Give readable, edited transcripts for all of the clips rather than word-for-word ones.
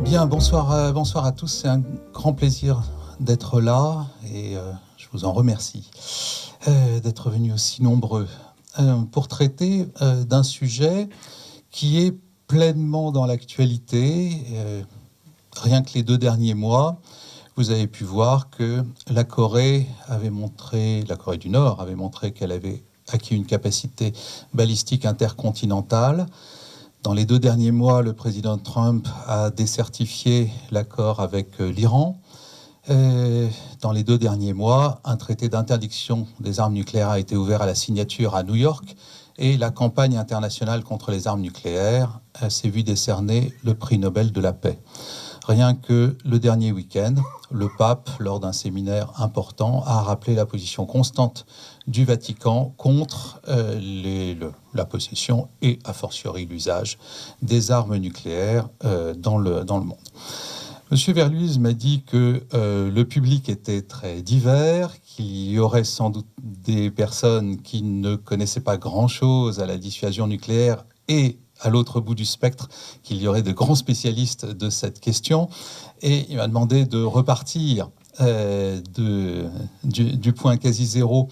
Bien, bonsoir à tous. C'est un grand plaisir d'être là et je vous en remercie d'être venus aussi nombreux pour traiter d'un sujet qui est pleinement dans l'actualité. Rien que les 2 derniers mois, vous avez pu voir que la Corée du Nord avait montré qu'elle avait acquis une capacité balistique intercontinentale. Dans les 2 derniers mois, le président Trump a décertifié l'accord avec l'Iran. Dans les 2 derniers mois, un traité d'interdiction des armes nucléaires a été ouvert à la signature à New York et la campagne internationale contre les armes nucléaires s'est vue décerner le prix Nobel de la paix. Rien que le dernier week-end, le pape, lors d'un séminaire important, a rappelé la position constante du Vatican contre la possession et, a fortiori, l'usage des armes nucléaires dans le monde. Monsieur Verluise m'a dit que le public était très divers, qu'il y aurait sans doute des personnes qui ne connaissaient pas grand-chose à la dissuasion nucléaire et à l'autre bout du spectre, qu'il y aurait de grands spécialistes de cette question. Et il m'a demandé de repartir du point quasi zéro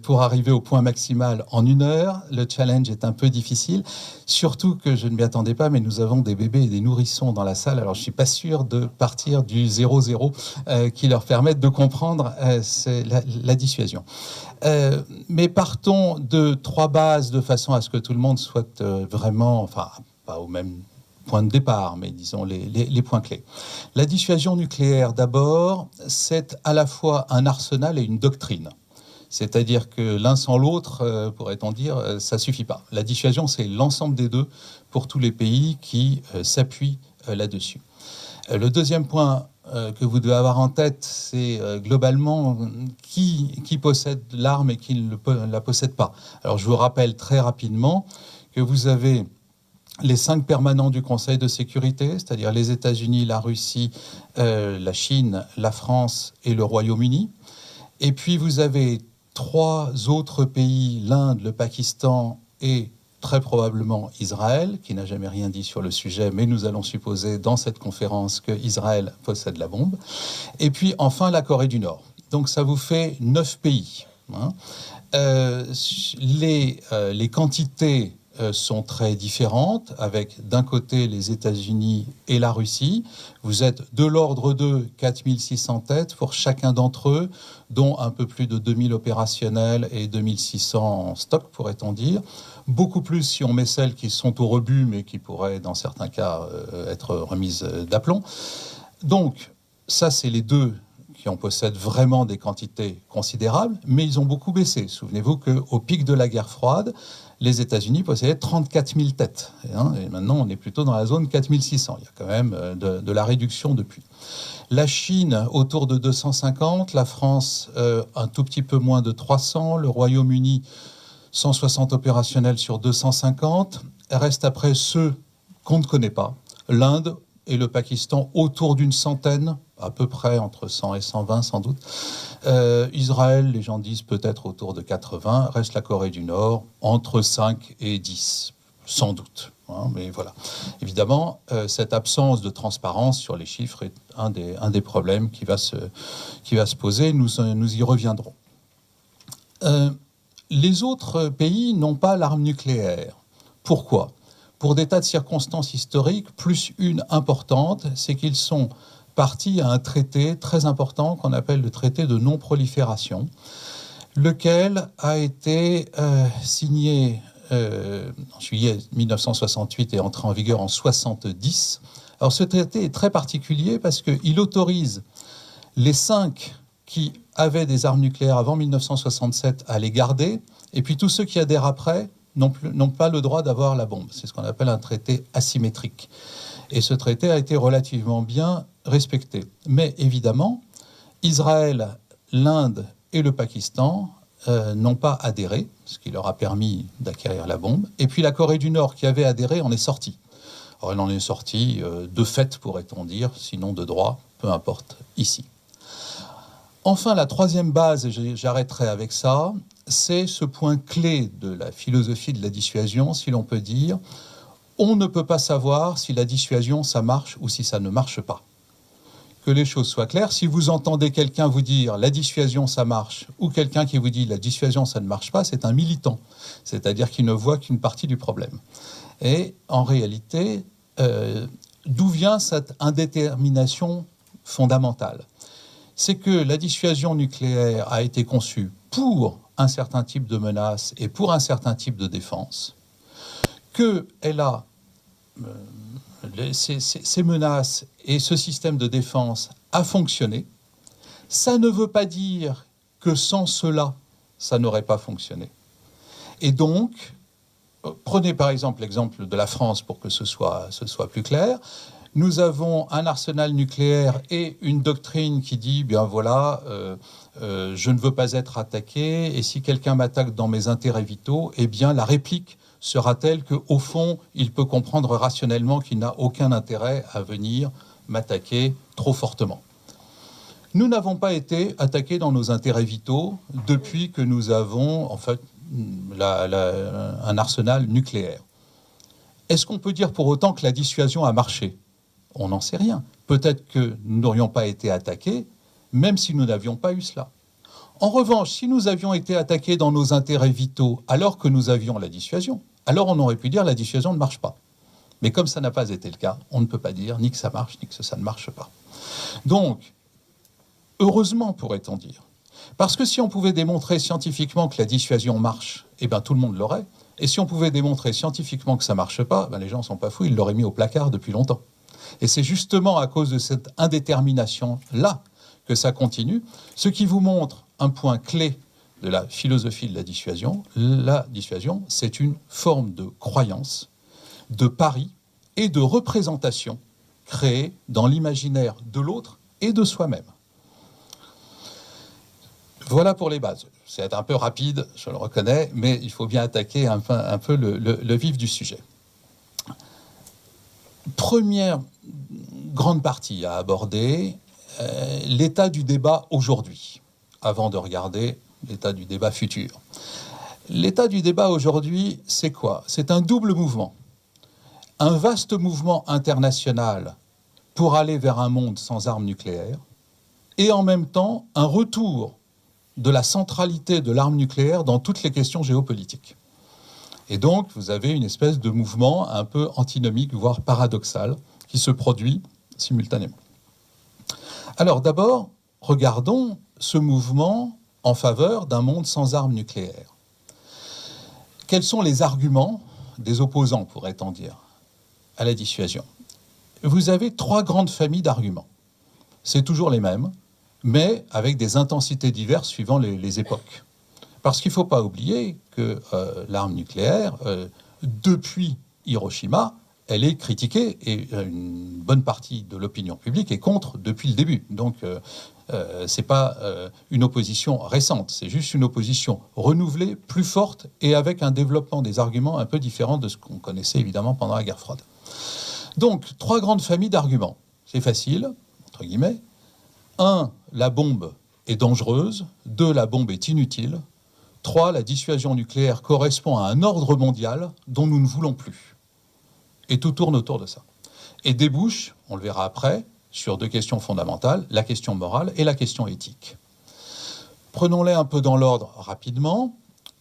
pour arriver au point maximal en 1 heure. Le challenge est un peu difficile, surtout que je ne m'y attendais pas, mais nous avons des bébés et des nourrissons dans la salle, alors je ne suis pas sûr de partir du 0-0 qui leur permette de comprendre la dissuasion. Mais partons de 3 bases de façon à ce que tout le monde soit vraiment, enfin, pas au même point de départ, mais disons les points clés. La dissuasion nucléaire, d'abord, c'est à la fois un arsenal et une doctrine. C'est-à-dire que l'un sans l'autre, pourrait-on dire, ça ne suffit pas. La dissuasion, c'est l'ensemble des deux pour tous les pays qui s'appuient là-dessus. Le deuxième point que vous devez avoir en tête, c'est globalement qui possède l'arme et qui ne la possède pas. Alors je vous rappelle très rapidement que vous avez les 5 permanents du Conseil de sécurité, c'est-à-dire les États-Unis, la Russie, la Chine, la France et le Royaume-Uni. Et puis vous avez 3 autres pays, l'Inde, le Pakistan et très probablement Israël, qui n'a jamais rien dit sur le sujet, mais nous allons supposer dans cette conférence qu'Israël possède la bombe. Et puis enfin la Corée du Nord. Donc ça vous fait 9 pays. Les quantités sont très différentes, avec d'un côté les États-Unis et la Russie. Vous êtes de l'ordre de 4600 têtes pour chacun d'entre eux, dont un peu plus de 2000 opérationnels et 2600 en stock, pourrait-on dire. Beaucoup plus si on met celles qui sont au rebut, mais qui pourraient, dans certains cas, être remises d'aplomb. Donc, ça, c'est les 2 qui en possèdent vraiment des quantités considérables, mais ils ont beaucoup baissé. Souvenez-vous qu'au pic de la guerre froide, les États-Unis possédaient 34 000 têtes. Et maintenant, on est plutôt dans la zone 4 600. Il y a quand même de la réduction depuis. La Chine, autour de 250. La France, un tout petit peu moins de 300. Le Royaume-Uni, 160 opérationnels sur 250. Reste après ceux qu'on ne connaît pas. L'Inde et le Pakistan, autour d'une centaine, à peu près entre 100 et 120 sans doute. Israël, les gens disent peut-être autour de 80. Reste la Corée du Nord, entre 5 et 10, sans doute. Mais voilà. Évidemment, cette absence de transparence sur les chiffres est un des problèmes qui va se poser. Nous y reviendrons. Les autres pays n'ont pas l'arme nucléaire. Pourquoi ? Pour des tas de circonstances historiques, plus une importante, c'est qu'ils sont partis à un traité très important qu'on appelle le traité de non-prolifération, lequel a été signé en juillet 1968 et entré en vigueur en 1970. Alors ce traité est très particulier parce qu'il autorise les 5 qui avaient des armes nucléaires avant 1967 à les garder, et puis tous ceux qui adhèrent après n'ont pas le droit d'avoir la bombe. C'est ce qu'on appelle un traité asymétrique. Et ce traité a été relativement bien respecté. Mais évidemment, Israël, l'Inde et le Pakistan n'ont pas adhéré, ce qui leur a permis d'acquérir la bombe. Et puis la Corée du Nord, qui avait adhéré, en est sortie. Or, elle en est sortie de fait, pourrait-on dire, sinon de droit, peu importe, ici. Enfin, la 3e base, et j'arrêterai avec ça, c'est ce point clé de la philosophie de la dissuasion, si l'on peut dire. on ne peut pas savoir si la dissuasion, ça marche ou si ça ne marche pas. Que les choses soient claires, si vous entendez quelqu'un vous dire la dissuasion ça marche ou quelqu'un qui vous dit la dissuasion ça ne marche pas, c'est un militant, c'est-à-dire qu'il ne voit qu'une partie du problème. Et en réalité, d'où vient cette indétermination fondamentale? C'est que la dissuasion nucléaire a été conçue pour un certain type de menace et pour un certain type de défense, qu'elle a ces menaces et ce système de défense a fonctionné. Ça ne veut pas dire que sans cela, ça n'aurait pas fonctionné. Et donc, prenez par exemple l'exemple de la France pour que ce soit plus clair. Nous avons un arsenal nucléaire et une doctrine qui dit, bien voilà, je ne veux pas être attaqué, et si quelqu'un m'attaque dans mes intérêts vitaux, eh bien la réplique sera telle qu'au fond, il peut comprendre rationnellement qu'il n'a aucun intérêt à venir m'attaquer trop fortement. Nous n'avons pas été attaqués dans nos intérêts vitaux depuis que nous avons en fait un arsenal nucléaire. Est-ce qu'on peut dire pour autant que la dissuasion a marché? On n'en sait rien. Peut-être que nous n'aurions pas été attaqués, même si nous n'avions pas eu cela. En revanche, si nous avions été attaqués dans nos intérêts vitaux alors que nous avions la dissuasion, alors on aurait pu dire la dissuasion ne marche pas. Mais comme ça n'a pas été le cas, on ne peut pas dire ni que ça marche, ni que ça ne marche pas. Donc, heureusement, pourrait-on dire. Parce que si on pouvait démontrer scientifiquement que la dissuasion marche, eh bien tout le monde l'aurait. Et si on pouvait démontrer scientifiquement que ça ne marche pas, ben les gens ne sont pas fous, ils l'auraient mis au placard depuis longtemps. Et c'est justement à cause de cette indétermination-là que ça continue, ce qui vous montre un point clé de la philosophie de la dissuasion. La dissuasion, c'est une forme de croyance, de pari et de représentation créée dans l'imaginaire de l'autre et de soi-même. Voilà pour les bases. C'est un peu rapide, je le reconnais, mais il faut bien attaquer un peu le vif du sujet. Première grande partie à aborder, l'état du débat aujourd'hui, avant de regarder l'état du débat futur. L'état du débat aujourd'hui, c'est quoi? C'est un double mouvement. Un vaste mouvement international pour aller vers un monde sans armes nucléaires, et en même temps un retour de la centralité de l'arme nucléaire dans toutes les questions géopolitiques. Et donc, vous avez une espèce de mouvement un peu antinomique, voire paradoxal, qui se produit simultanément. Alors d'abord, regardons ce mouvement en faveur d'un monde sans armes nucléaires. Quels sont les arguments des opposants, pourrait-on dire, à la dissuasion? Vous avez trois grandes familles d'arguments. C'est toujours les mêmes, mais avec des intensités diverses suivant les époques. Parce qu'il ne faut pas oublier que l'arme nucléaire, depuis Hiroshima, elle est critiquée et une bonne partie de l'opinion publique est contre depuis le début. Donc, ce n'est pas une opposition récente, c'est juste une opposition renouvelée, plus forte et avec un développement des arguments un peu différent de ce qu'on connaissait évidemment pendant la guerre froide. Donc, trois grandes familles d'arguments. C'est facile, entre guillemets. 1, la bombe est dangereuse. 2, la bombe est inutile. 3, la dissuasion nucléaire correspond à un ordre mondial dont nous ne voulons plus. Et tout tourne autour de ça. Et débouche, on le verra après, sur deux questions fondamentales, la question morale et la question éthique. Prenons-les un peu dans l'ordre rapidement.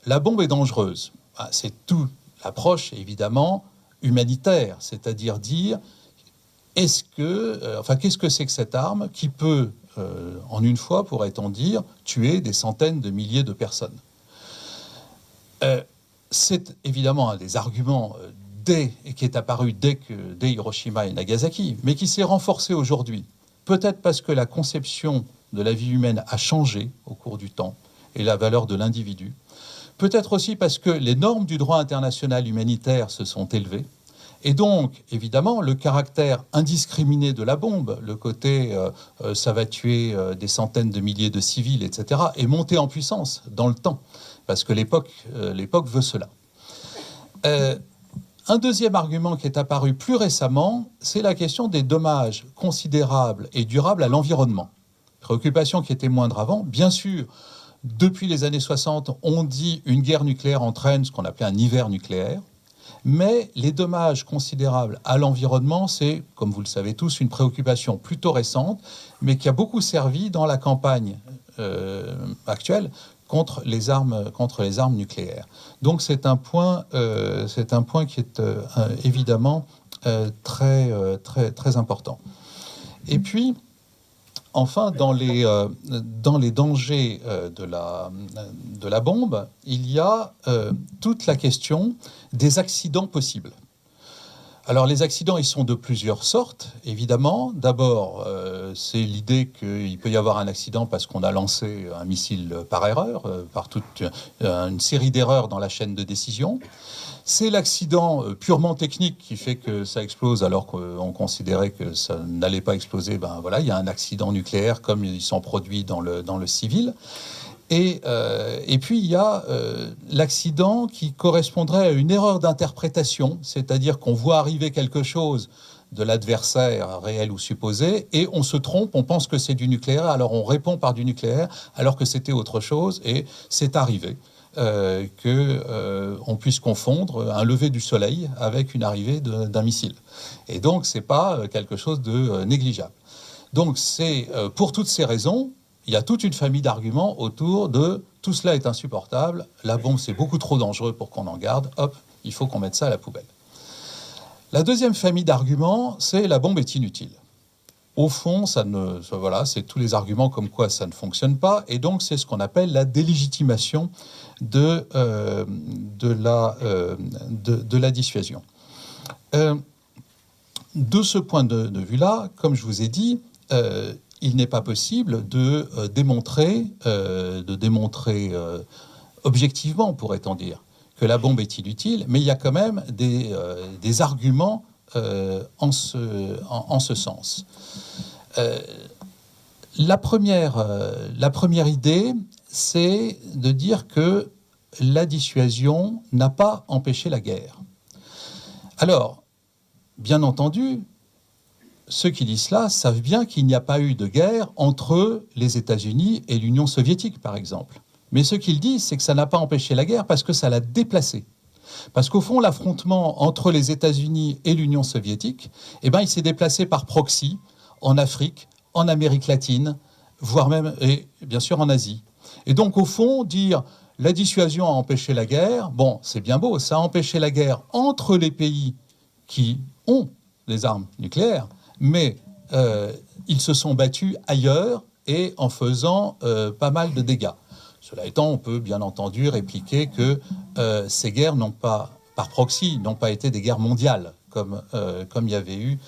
La bombe est dangereuse. C'est tout l'approche, évidemment, humanitaire, c'est-à-dire dire, qu'est-ce que c'est que cette arme qui peut, en une fois, pourrait-on dire, tuer des centaines de milliers de personnes? C'est évidemment un des arguments qui est apparu dès Hiroshima et Nagasaki, mais qui s'est renforcé aujourd'hui. Peut-être parce que la conception de la vie humaine a changé au cours du temps et la valeur de l'individu. Peut-être aussi parce que les normes du droit international humanitaire se sont élevées. Et donc, évidemment, le caractère indiscriminé de la bombe, le côté ça va tuer des centaines de milliers de civils, etc., est monté en puissance dans le temps, parce que l'époque veut cela. Un deuxième argument qui est apparu plus récemment, c'est la question des dommages considérables et durables à l'environnement. Préoccupation qui était moindre avant. Bien sûr, depuis les années 60, on dit une guerre nucléaire entraîne ce qu'on appelait un hiver nucléaire. Mais les dommages considérables à l'environnement, c'est, comme vous le savez tous, une préoccupation plutôt récente, mais qui a beaucoup servi dans la campagne actuelle contre les armes nucléaires. Donc c'est un point qui est évidemment très important. Et puis, enfin, dans les dangers de la bombe, il y a toute la question des accidents possibles. Alors les accidents, ils sont de plusieurs sortes, évidemment. D'abord, c'est l'idée qu'il peut y avoir un accident parce qu'on a lancé un missile par erreur, par toute une série d'erreurs dans la chaîne de décision. C'est l'accident purement technique qui fait que ça explose alors qu'on considérait que ça n'allait pas exploser. Ben voilà, il y a un accident nucléaire comme ils sont produits dans le civil. Et puis il y a l'accident qui correspondrait à une erreur d'interprétation, c'est-à-dire qu'on voit arriver quelque chose de l'adversaire réel ou supposé, et on se trompe, on pense que c'est du nucléaire, alors on répond par du nucléaire, alors que c'était autre chose, et c'est arrivé qu'on puisse confondre un lever du soleil avec une arrivée d'un missile. Et donc c'est pas quelque chose de négligeable. Donc c'est pour toutes ces raisons, il y a toute une famille d'arguments autour de tout cela est insupportable, la bombe c'est beaucoup trop dangereux pour qu'on en garde, hop, il faut qu'on mette ça à la poubelle. La deuxième famille d'arguments, c'est la bombe est inutile. Au fond, voilà, c'est tous les arguments comme quoi ça ne fonctionne pas, et donc c'est ce qu'on appelle la délégitimation de la dissuasion. De ce point de vue-là, comme je vous ai dit, il n'est pas possible de démontrer objectivement, pourrait-on dire, que la bombe est inutile, mais il y a quand même des arguments en ce sens. La première idée, c'est de dire que la dissuasion n'a pas empêché la guerre. Alors, bien entendu, ceux qui disent cela savent bien qu'il n'y a pas eu de guerre entre les États-Unis et l'Union soviétique, par exemple. Mais ce qu'ils disent, c'est que ça n'a pas empêché la guerre parce que ça l'a déplacée. Parce qu'au fond, l'affrontement entre les États-Unis et l'Union soviétique, eh ben, il s'est déplacé par proxy en Afrique, en Amérique latine, voire même, et bien sûr, en Asie. Et donc, au fond, dire la dissuasion a empêché la guerre, bon, c'est bien beau, ça a empêché la guerre entre les pays qui ont des armes nucléaires, mais ils se sont battus ailleurs et en faisant pas mal de dégâts. Cela étant, on peut bien entendu répliquer que ces guerres n'ont pas, par proxy, n'ont pas été des guerres mondiales, comme il y avait eu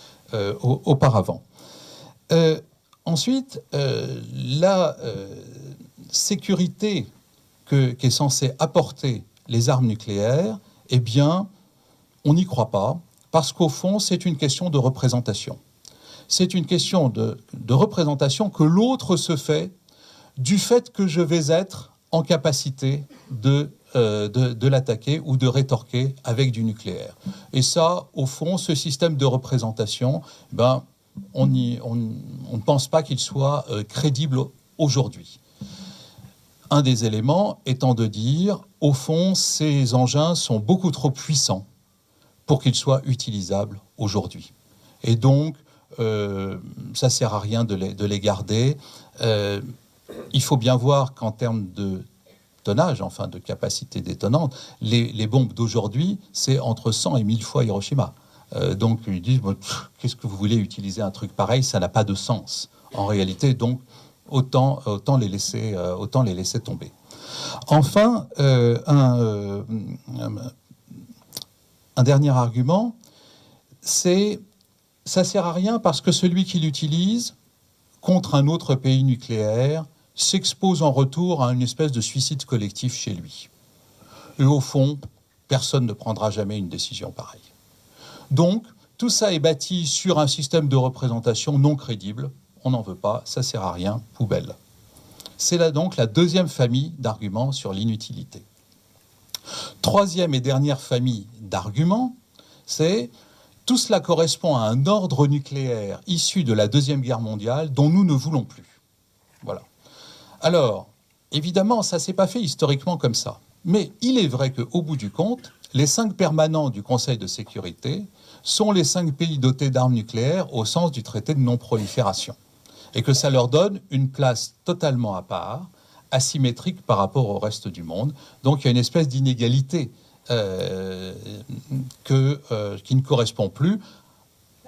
auparavant. Ensuite, la sécurité qu'est censée apporter les armes nucléaires, eh bien, on n'y croit pas, parce qu'au fond, c'est une question de représentation. C'est une question de représentation que l'autre se fait du fait que je vais être en capacité de l'attaquer ou de rétorquer avec du nucléaire. Et ça, au fond, ce système de représentation, ben, on ne pense pas qu'il soit crédible aujourd'hui. Un des éléments étant de dire, au fond, ces engins sont beaucoup trop puissants pour qu'ils soient utilisables aujourd'hui. Et donc, ça ne sert à rien de les garder. Il faut bien voir qu'en termes de tonnage, enfin de capacité détonnante, les bombes d'aujourd'hui, c'est entre 100 et 1000 fois Hiroshima. Donc ils disent, qu'est-ce que vous voulez utiliser un truc pareil, ça n'a pas de sens en réalité, donc autant les laisser tomber. Enfin, un dernier argument, c'est ça sert à rien parce que celui qui l'utilise contre un autre pays nucléaire s'expose en retour à une espèce de suicide collectif chez lui. Et au fond, personne ne prendra jamais une décision pareille. Donc, tout ça est bâti sur un système de représentation non crédible. On n'en veut pas, ça sert à rien, poubelle. C'est là donc la deuxième famille d'arguments sur l'inutilité. Troisième et dernière famille d'arguments, c'est tout cela correspond à un ordre nucléaire issu de la Deuxième Guerre mondiale dont nous ne voulons plus. Voilà. Alors, évidemment, ça ne s'est pas fait historiquement comme ça. Mais il est vrai qu'au bout du compte, les 5 permanents du Conseil de sécurité sont les 5 pays dotés d'armes nucléaires au sens du traité de non-prolifération. Et que ça leur donne une place totalement à part, asymétrique par rapport au reste du monde. Donc il y a une espèce d'inégalité qui ne correspond plus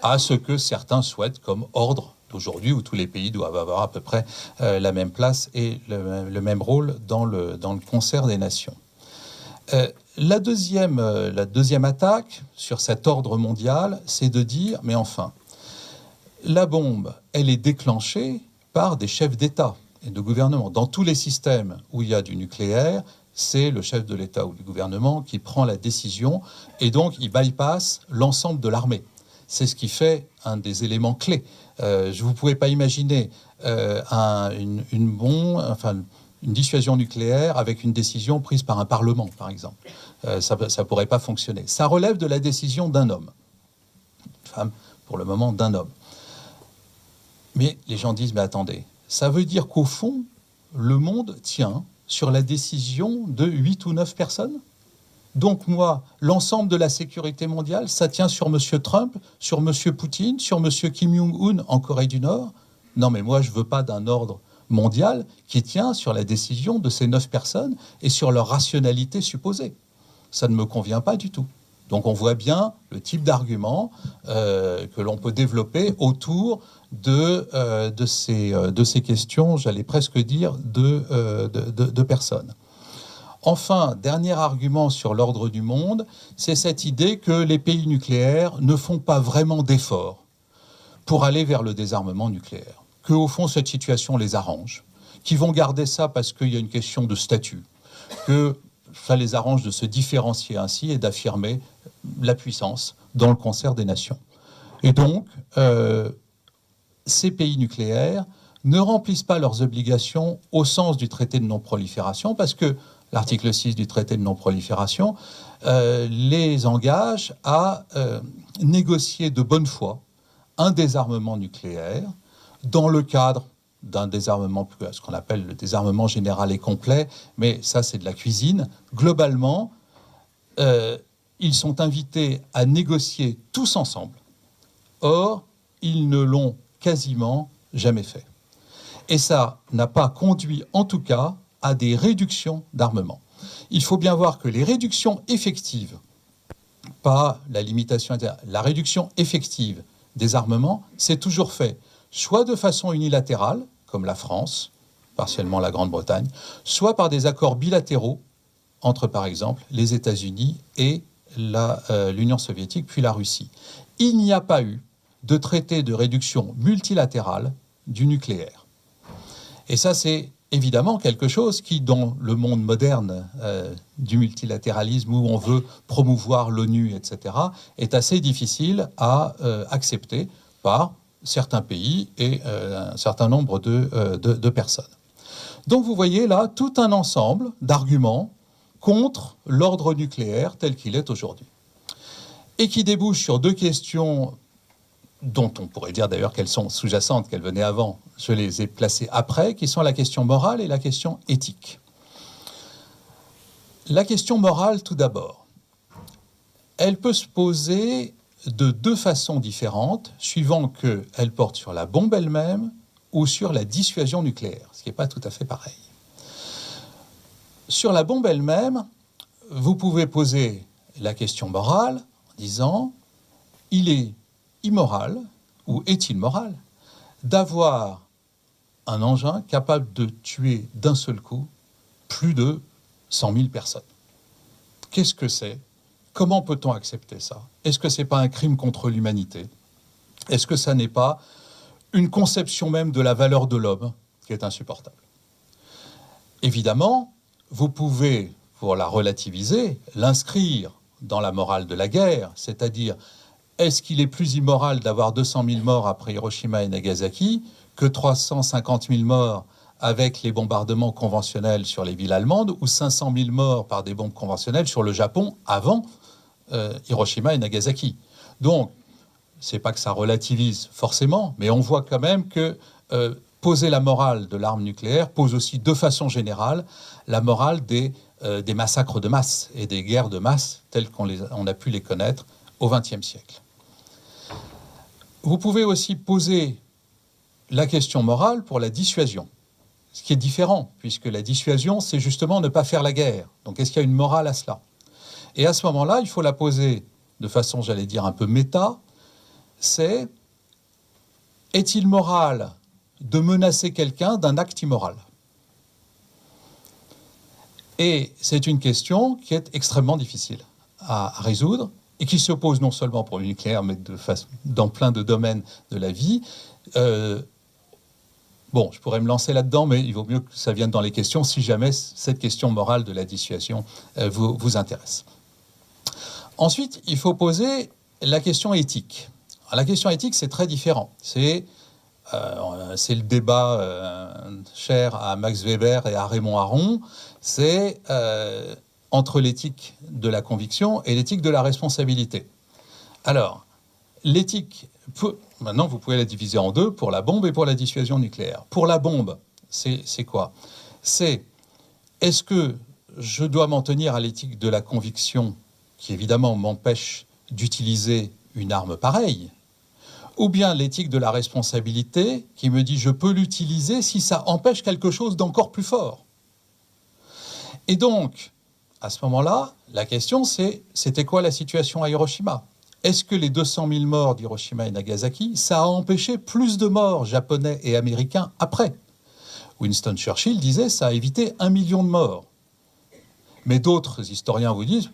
à ce que certains souhaitent comme ordre d'aujourd'hui, où tous les pays doivent avoir à peu près la même place et le même rôle dans le concert des nations. La deuxième attaque sur cet ordre mondial, c'est de dire, mais enfin, la bombe, elle est déclenchée par des chefs d'État et de gouvernement. Dans tous les systèmes où il y a du nucléaire, c'est le chef de l'État ou du gouvernement qui prend la décision et donc il bypasse l'ensemble de l'armée. C'est ce qui fait un des éléments clés. Vous ne pouvez pas imaginer une dissuasion nucléaire avec une décision prise par un parlement, par exemple. Ça ne pourrait pas fonctionner. Ça relève de la décision d'un homme. Une femme, pour le moment, d'un homme. Mais les gens disent, mais attendez, ça veut dire qu'au fond, le monde tient sur la décision de 8 ou 9 personnes. Donc moi, l'ensemble de la sécurité mondiale, ça tient sur M. Trump, sur M. Poutine, sur M. Kim Jong-un en Corée du Nord. Non, mais moi, je ne veux pas d'un ordre mondial qui tient sur la décision de ces 9 personnes et sur leur rationalité supposée. Ça ne me convient pas du tout. Donc on voit bien le type d'argument que l'on peut développer autour de ces questions, j'allais presque dire, de personnes. Enfin, dernier argument sur l'ordre du monde, c'est cette idée que les pays nucléaires ne font pas vraiment d'efforts pour aller vers le désarmement nucléaire. Qu'au fond, cette situation les arrange, qu'ils vont garder ça parce qu'il y a une question de statut, que ça les arrange de se différencier ainsi et d'affirmer la puissance dans le concert des nations. Et donc, ces pays nucléaires ne remplissent pas leurs obligations au sens du traité de non-prolifération parce que l'article 6 du traité de non-prolifération les engage à négocier de bonne foi un désarmement nucléaire dans le cadre d'un désarmement, ce qu'on appelle le désarmement général et complet, mais ça c'est de la cuisine. Globalement, ils sont invités à négocier tous ensemble. Or, ils ne l'ont quasiment jamais fait. Et ça n'a pas conduit, en tout cas, à des réductions d'armement. Il faut bien voir que les réductions effectives, pas la limitation intérieure, la réduction effective des armements, c'est toujours fait, soit de façon unilatérale, comme la France, partiellement la Grande-Bretagne, soit par des accords bilatéraux entre, par exemple, les États-Unis et l'Union soviétique, puis la Russie. Il n'y a pas eu de traité de réduction multilatérale du nucléaire. Et ça, c'est évidemment quelque chose qui, dans le monde moderne du multilatéralisme, où on veut promouvoir l'ONU, etc., est assez difficile à accepter par certains pays et un certain nombre de personnes. Donc vous voyez là tout un ensemble d'arguments contre l'ordre nucléaire tel qu'il est aujourd'hui. Et qui débouche sur 2 questions dont on pourrait dire d'ailleurs qu'elles sont sous-jacentes, qu'elles venaient avant, je les ai placées après, qui sont la question morale et la question éthique. La question morale, tout d'abord, elle peut se poser de 2 façons différentes, suivant qu'elle porte sur la bombe elle-même ou sur la dissuasion nucléaire, ce qui n'est pas tout à fait pareil. Sur la bombe elle-même, vous pouvez poser la question morale en disant « il est immoral, ou est-il moral, d'avoir un engin capable de tuer d'un seul coup plus de 100 000 personnes. Qu'est-ce que c'est? Comment peut-on accepter ça? Est-ce que ce n'est pas un crime contre l'humanité? Est-ce que ça n'est pas une conception même de la valeur de l'homme qui est insupportable? Évidemment, vous pouvez, pour la relativiser, l'inscrire dans la morale de la guerre, c'est-à-dire est-ce qu'il est plus immoral d'avoir 200 000 morts après Hiroshima et Nagasaki que 350 000 morts avec les bombardements conventionnels sur les villes allemandes ou 500 000 morts par des bombes conventionnelles sur le Japon avant Hiroshima et Nagasaki? Donc, c'est pas que ça relativise forcément, mais on voit quand même que poser la morale de l'arme nucléaire pose aussi de façon générale la morale des des massacres de masse et des guerres de masse telles qu'on a pu les connaître au XXe siècle. Vous pouvez aussi poser la question morale pour la dissuasion, ce qui est différent, puisque la dissuasion, c'est justement ne pas faire la guerre. Donc, est-ce qu'il y a une morale à cela? Et à ce moment-là, il faut la poser de façon, j'allais dire, un peu méta, c'est est-il moral de menacer quelqu'un d'un acte immoral? Et c'est une question qui est extrêmement difficile à résoudre et qui se pose non seulement pour le nucléaire, mais dans plein de domaines de la vie. Bon, je pourrais me lancer là-dedans, mais il vaut mieux que ça vienne dans les questions si jamais cette question morale de la dissuasion vous intéresse. Ensuite, il faut poser la question éthique. Alors, la question éthique, c'est très différent. C'est le débat cher à Max Weber et à Raymond Aron. C'est entre l'éthique de la conviction et l'éthique de la responsabilité. Alors, l'éthique, maintenant, vous pouvez la diviser en deux, pour la bombe et pour la dissuasion nucléaire. Pour la bombe, c'est quoi? C'est, est-ce que je dois m'en tenir à l'éthique de la conviction qui, évidemment, m'empêche d'utiliser une arme pareille, ou bien l'éthique de la responsabilité qui me dit je peux l'utiliser si ça empêche quelque chose d'encore plus fort. Et donc, à ce moment-là, la question c'est, c'était quoi la situation à Hiroshima? Est-ce que les 200 000 morts d'Hiroshima et Nagasaki, ça a empêché plus de morts japonais et américains après? Winston Churchill disait ça a évité 1 million de morts. Mais d'autres historiens vous disent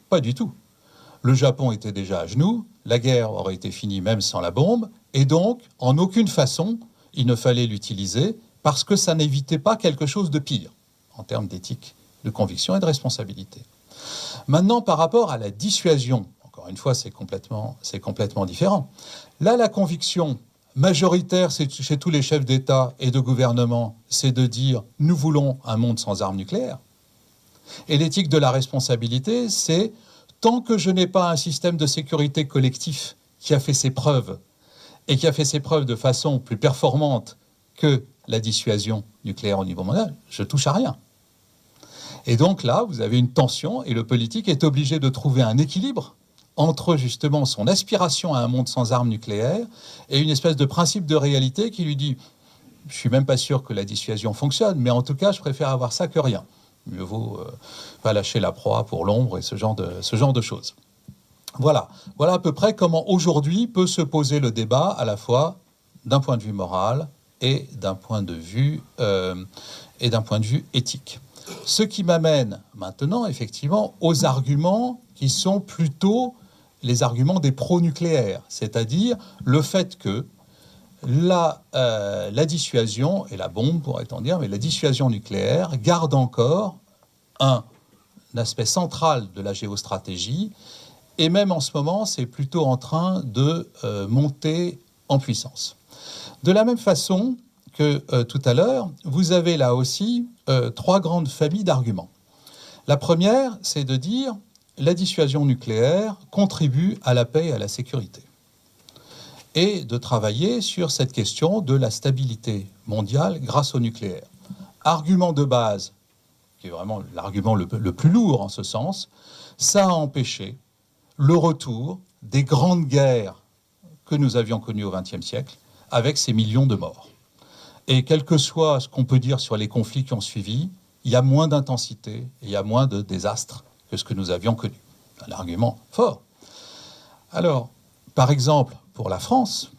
pas du tout. Le Japon était déjà à genoux, la guerre aurait été finie même sans la bombe, et donc, en aucune façon, il ne fallait l'utiliser parce que ça n'évitait pas quelque chose de pire, en termes d'éthique, de conviction et de responsabilité. Maintenant, par rapport à la dissuasion, encore une fois, c'est complètement différent. Là, la conviction majoritaire chez tous les chefs d'État et de gouvernement, c'est de dire « nous voulons un monde sans armes nucléaires ». Et l'éthique de la responsabilité, c'est tant que je n'ai pas un système de sécurité collectif qui a fait ses preuves, et qui a fait ses preuves de façon plus performante que la dissuasion nucléaire au niveau mondial, je touche à rien. Et donc là, vous avez une tension, et le politique est obligé de trouver un équilibre entre justement son aspiration à un monde sans armes nucléaires et une espèce de principe de réalité qui lui dit « je suis même pas sûr que la dissuasion fonctionne, mais en tout cas, je préfère avoir ça que rien ». Mieux vaut pas lâcher la proie pour l'ombre et ce genre de choses. Voilà à peu près comment aujourd'hui peut se poser le débat à la fois d'un point de vue moral et d'un point de vue éthique. Ce qui m'amène maintenant effectivement aux arguments qui sont plutôt les arguments des pro-nucléaires, c'est-à-dire le fait que la dissuasion, et la bombe pourrait-on dire, mais la dissuasion nucléaire garde encore un aspect central de la géostratégie, et même en ce moment, c'est plutôt en train de monter en puissance. De la même façon que tout à l'heure, vous avez là aussi 3 grandes familles d'arguments. La première, c'est de dire la dissuasion nucléaire contribue à la paix et à la sécurité, et de travailler sur cette question de la stabilité mondiale grâce au nucléaire. Argument de base, qui est vraiment l'argument le plus lourd en ce sens, ça a empêché le retour des grandes guerres que nous avions connues au XXe siècle, avec ces millions de morts. Et quel que soit ce qu'on peut dire sur les conflits qui ont suivi, il y a moins d'intensité et il y a moins de désastres que ce que nous avions connu. Un argument fort. Alors, par exemple, pour la France,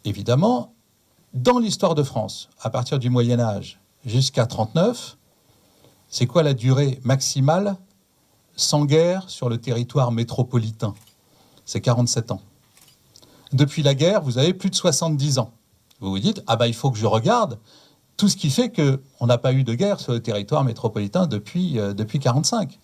évidemment, dans l'histoire de France, à partir du Moyen-Âge jusqu'à 1939, c'est quoi la durée maximale sans guerre sur le territoire métropolitain? C'est 47 ans. Depuis la guerre, vous avez plus de 70 ans. Vous vous dites, ah ben il faut que je regarde tout ce qui fait qu'on n'a pas eu de guerre sur le territoire métropolitain depuis 1945.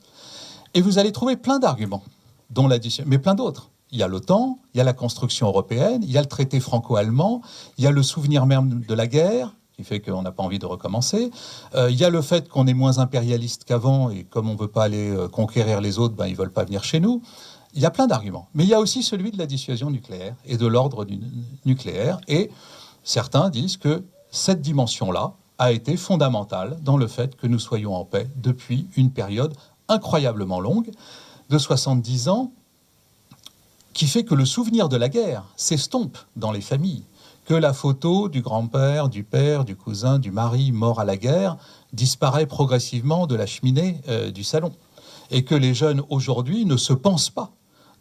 Et vous allez trouver plein d'arguments, dont mais plein d'autres. Il y a l'OTAN, il y a la construction européenne, il y a le traité franco-allemand, il y a le souvenir même de la guerre, qui fait qu'on n'a pas envie de recommencer. Il y a le fait qu'on est moins impérialiste qu'avant, et comme on ne veut pas aller conquérir les autres, ben, ils ne veulent pas venir chez nous. Il y a plein d'arguments. Mais il y a aussi celui de la dissuasion nucléaire et de l'ordre nucléaire. Et certains disent que cette dimension-là, a été fondamentale dans le fait que nous soyons en paix depuis une période incroyablement longue de 70 ans, qui fait que le souvenir de la guerre s'estompe dans les familles, que la photo du grand-père, du père, du cousin, du mari mort à la guerre disparaît progressivement de la cheminée du salon, et que les jeunes aujourd'hui ne se pensent pas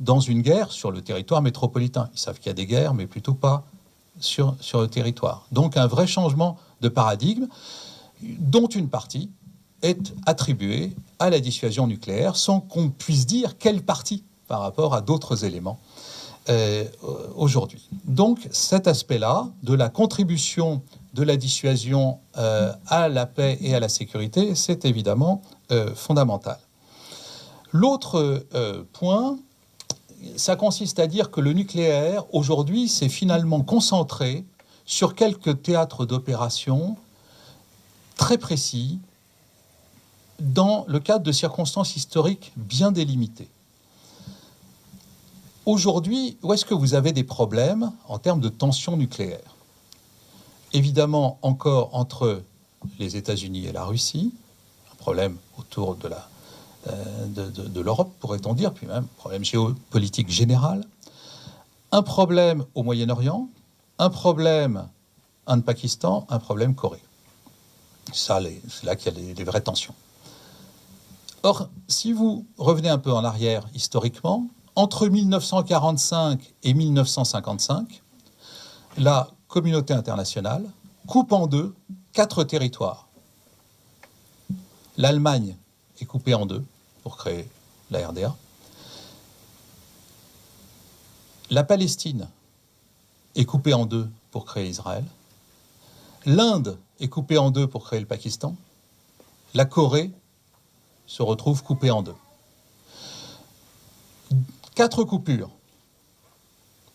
dans une guerre sur le territoire métropolitain. Ils savent qu'il y a des guerres, mais plutôt pas sur le territoire. Donc un vrai changement de paradigme, dont une partie est attribuée à la dissuasion nucléaire, sans qu'on puisse dire quelle partie par rapport à d'autres éléments aujourd'hui. Donc cet aspect-là de la contribution de la dissuasion à la paix et à la sécurité, c'est évidemment fondamental. L'autre point, ça consiste à dire que le nucléaire, aujourd'hui, s'est finalement concentré sur quelques théâtres d'opération très précis, dans le cadre de circonstances historiques bien délimitées. Aujourd'hui, où est-ce que vous avez des problèmes en termes de tension nucléaire? Évidemment, encore entre les États-Unis et la Russie, un problème autour de l'Europe, pourrait-on dire, puis même un problème géopolitique général, un problème au Moyen-Orient, un problème Inde-Pakistan, un problème Corée. C'est là qu'il y a les vraies tensions. Or, si vous revenez un peu en arrière historiquement, entre 1945 et 1955, la communauté internationale coupe en deux 4 territoires. L'Allemagne est coupée en deux pour créer la RDA. La Palestine est coupée en deux pour créer Israël. L'Inde est coupée en deux pour créer le Pakistan. La Corée se retrouve coupée en deux. 4 coupures.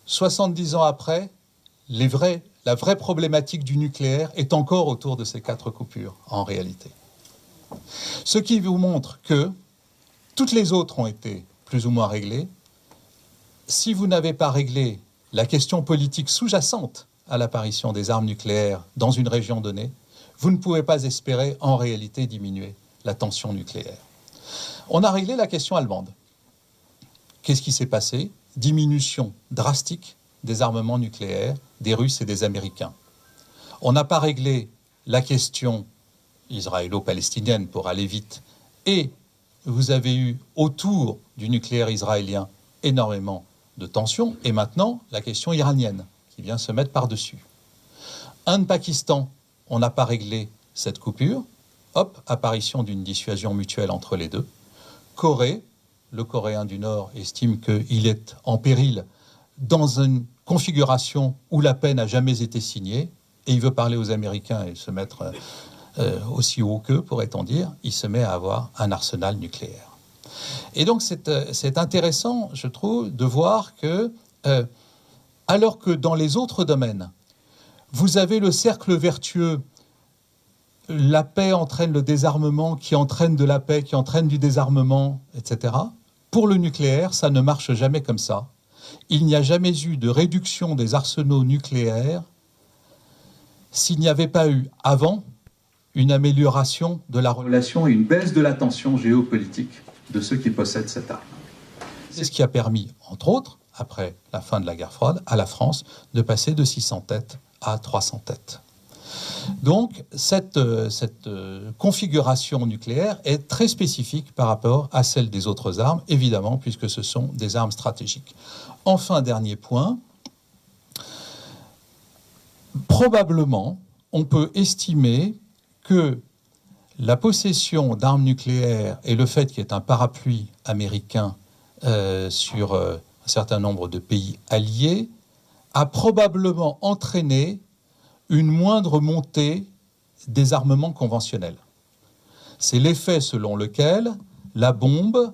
70 ans après, la vraie problématique du nucléaire est encore autour de ces 4 coupures, en réalité. Ce qui vous montre que toutes les autres ont été plus ou moins réglées. Si vous n'avez pas réglé la question politique sous-jacente à l'apparition des armes nucléaires dans une région donnée, vous ne pouvez pas espérer en réalité diminuer la tension nucléaire. On a réglé la question allemande. Qu'est-ce qui s'est passé? Diminution drastique des armements nucléaires des Russes et des Américains. On n'a pas réglé la question israélo-palestinienne pour aller vite. Et vous avez eu autour du nucléaire israélien énormément de tensions. Et maintenant, la question iranienne qui vient se mettre par-dessus. Inde-Pakistan, on n'a pas réglé cette coupure. Hop, apparition d'une dissuasion mutuelle entre les deux. Corée, le Coréen du Nord estime qu'il est en péril dans une configuration où la paix n'a jamais été signée, et il veut parler aux Américains et se mettre aussi haut qu'eux, pourrait-on dire, il se met à avoir un arsenal nucléaire. Et donc c'est intéressant, je trouve, de voir que, alors que dans les autres domaines, vous avez le cercle vertueux, la paix entraîne le désarmement, qui entraîne de la paix, qui entraîne du désarmement, etc. Pour le nucléaire, ça ne marche jamais comme ça. Il n'y a jamais eu de réduction des arsenaux nucléaires s'il n'y avait pas eu avant une amélioration de la relation et une baisse de la tension géopolitique de ceux qui possèdent cette arme. C'est ce qui a permis, entre autres, après la fin de la guerre froide, à la France de passer de 600 têtes à 300 têtes. Donc, cette configuration nucléaire est très spécifique par rapport à celle des autres armes, évidemment, puisque ce sont des armes stratégiques. Enfin, dernier point, probablement, on peut estimer que la possession d'armes nucléaires et le fait qu'il y ait un parapluie américain sur un certain nombre de pays alliés a probablement entraîné une moindre montée des armements conventionnels. C'est l'effet selon lequel la bombe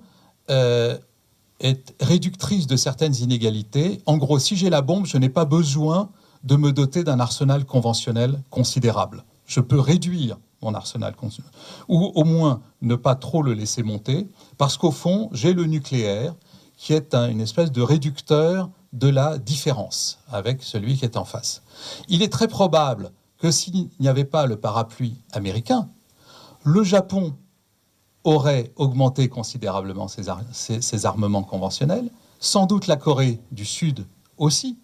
est réductrice de certaines inégalités. En gros, si j'ai la bombe, je n'ai pas besoin de me doter d'un arsenal conventionnel considérable. Je peux réduire mon arsenal conventionnel, ou au moins ne pas trop le laisser monter, parce qu'au fond, j'ai le nucléaire qui est une espèce de réducteur de la différence avec celui qui est en face. Il est très probable que s'il n'y avait pas le parapluie américain, le Japon aurait augmenté considérablement ses armements conventionnels, sans doute la Corée du Sud aussi,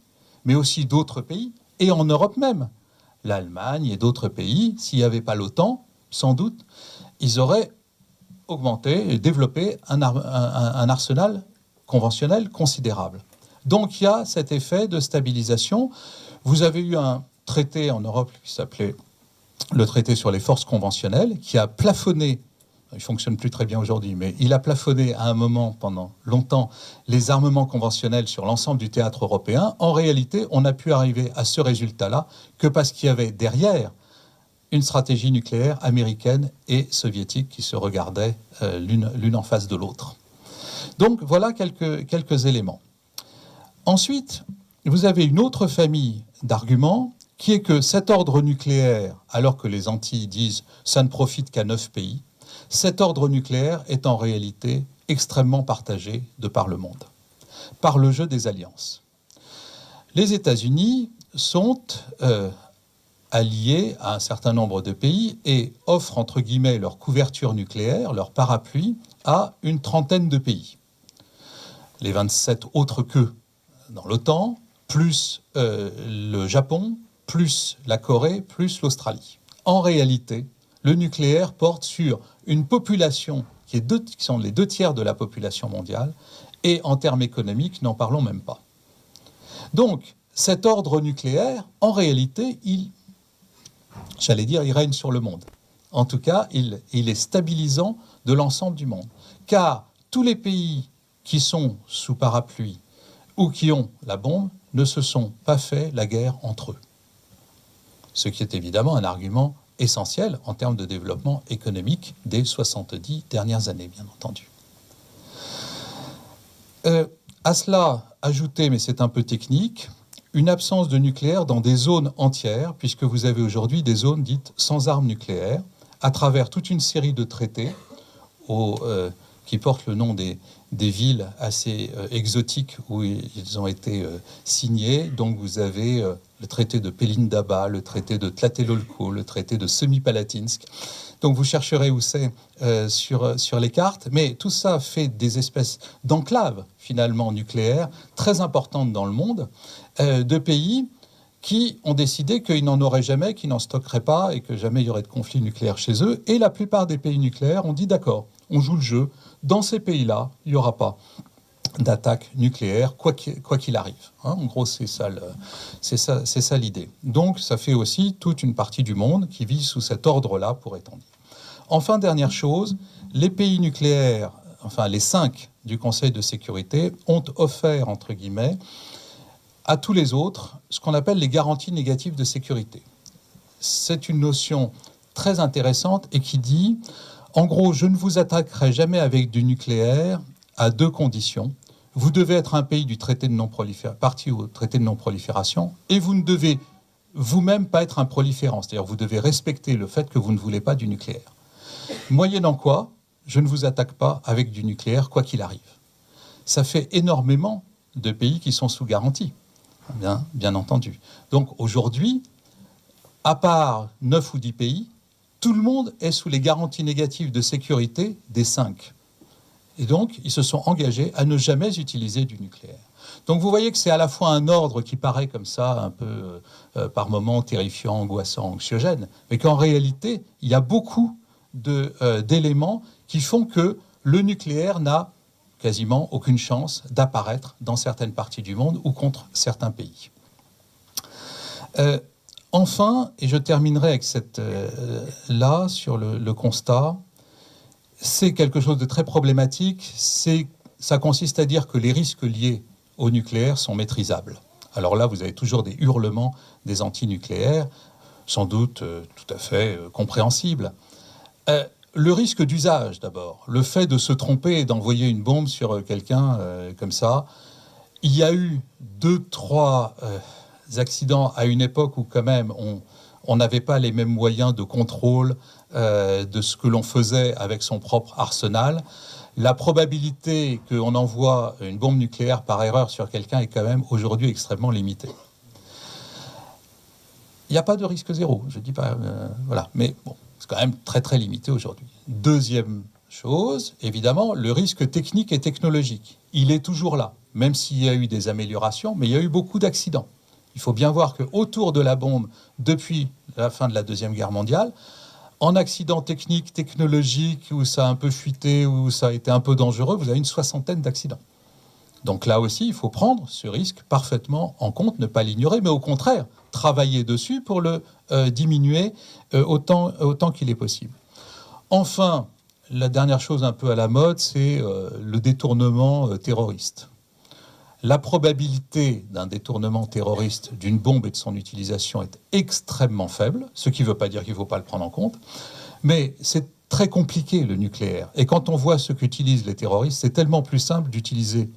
mais aussi d'autres pays, et en Europe même. L'Allemagne et d'autres pays, s'il n'y avait pas l'OTAN, sans doute, ils auraient augmenté et développé un arsenal conventionnel considérable. Donc il y a cet effet de stabilisation. Vous avez eu un traité en Europe qui s'appelait le traité sur les forces conventionnelles, qui a plafonné, il ne fonctionne plus très bien aujourd'hui, mais il a plafonné à un moment, pendant longtemps, les armements conventionnels sur l'ensemble du théâtre européen. En réalité, on a pu arriver à ce résultat-là que parce qu'il y avait derrière une stratégie nucléaire américaine et soviétique qui se regardaient l'une en face de l'autre. Donc voilà quelques éléments. Ensuite, vous avez une autre famille d'arguments qui est que cet ordre nucléaire, alors que les Antilles disent « ça ne profite qu'à 9 pays », cet ordre nucléaire est en réalité extrêmement partagé de par le monde, par le jeu des alliances. Les États-Unis sont alliés à un certain nombre de pays et offrent entre guillemets leur couverture nucléaire, leur parapluie, à une trentaine de pays. Les 27 autres qu'eux dans l'OTAN, plus le Japon, plus la Corée, plus l'Australie. En réalité, le nucléaire porte sur une population qui sont les 2 tiers de la population mondiale, et en termes économiques, n'en parlons même pas. Donc, cet ordre nucléaire, en réalité, il règne sur le monde. En tout cas, il est stabilisant de l'ensemble du monde. Car tous les pays qui sont sous parapluie ou qui ont la bombe ne se sont pas fait la guerre entre eux. Ce qui est évidemment un argument essentiel en termes de développement économique des 70 dernières années, bien entendu. À cela, ajouter, mais c'est un peu technique, une absence de nucléaire dans des zones entières, puisque vous avez aujourd'hui des zones dites sans armes nucléaires, à travers toute une série de traités qui portent le nom des villes assez exotiques où ils ont été signés. Donc vous avez le traité de Pelindaba, le traité de Tlatelolco, le traité de Semipalatinsk. Donc vous chercherez où c'est sur les cartes, mais tout ça fait des espèces d'enclaves finalement nucléaires très importantes dans le monde, de pays qui ont décidé qu'ils n'en auraient jamais, qu'ils n'en stockeraient pas et que jamais il y aurait de conflit nucléaire chez eux. Et la plupart des pays nucléaires ont dit d'accord, on joue le jeu. Dans ces pays-là, il n'y aura pas d'attaque nucléaire, quoi qu'il arrive. Hein, en gros, c'est ça l'idée. Donc, ça fait aussi toute une partie du monde qui vit sous cet ordre-là, pourrait-on dire. Enfin, dernière chose, les pays nucléaires, enfin les 5 du Conseil de sécurité, ont offert, entre guillemets, à tous les autres, ce qu'on appelle les garanties négatives de sécurité. C'est une notion très intéressante et qui dit, en gros, je ne vous attaquerai jamais avec du nucléaire à 2 conditions. Vous devez être un pays du traité de non-prolifération, partie au traité de non-prolifération, et vous ne devez vous-même pas être un proliférant. C'est-à-dire vous devez respecter le fait que vous ne voulez pas du nucléaire. Moyennant quoi, je ne vous attaque pas avec du nucléaire, quoi qu'il arrive. Ça fait énormément de pays qui sont sous garantie, bien entendu. Donc aujourd'hui, à part 9 ou 10 pays, tout le monde est sous les garanties négatives de sécurité des 5. Et donc, ils se sont engagés à ne jamais utiliser du nucléaire. Donc vous voyez que c'est à la fois un ordre qui paraît comme ça, un peu par moments terrifiant, angoissant, anxiogène, mais qu'en réalité, il y a beaucoup d'éléments qui font que le nucléaire n'a quasiment aucune chance d'apparaître dans certaines parties du monde ou contre certains pays. Enfin, et je terminerai avec là, sur le constat, c'est quelque chose de très problématique, ça consiste à dire que les risques liés au nucléaire sont maîtrisables. Alors là, vous avez toujours des hurlements des antinucléaires, sans doute tout à fait compréhensibles. Le risque d'usage, d'abord, le fait de se tromper et d'envoyer une bombe sur quelqu'un comme ça, il y a eu 2-3 accidents à une époque où quand même on n'avait pas les mêmes moyens de contrôle de ce que l'on faisait avec son propre arsenal. La probabilité qu'on envoie une bombe nucléaire par erreur sur quelqu'un est quand même aujourd'hui extrêmement limitée. Il n'y a pas de risque zéro, je dis pas... voilà, mais bon, c'est quand même très très limité aujourd'hui. Deuxième chose, évidemment, le risque technique et technologique. Il est toujours là, même s'il y a eu des améliorations, mais il y a eu beaucoup d'accidents. Il faut bien voir qu'autour de la bombe, depuis la fin de la Deuxième Guerre mondiale, en accident technique, technologique, où ça a un peu fuité, où ça a été un peu dangereux, vous avez une 60aine d'accidents. Donc là aussi, il faut prendre ce risque parfaitement en compte, ne pas l'ignorer, mais au contraire, travailler dessus pour le diminuer autant qu'il est possible. Enfin, la dernière chose un peu à la mode, c'est le détournement terroriste. La probabilité d'un détournement terroriste d'une bombe et de son utilisation est extrêmement faible, ce qui ne veut pas dire qu'il ne faut pas le prendre en compte, mais c'est très compliqué le nucléaire. Et quand on voit ce qu'utilisent les terroristes, c'est tellement plus simple d'utiliser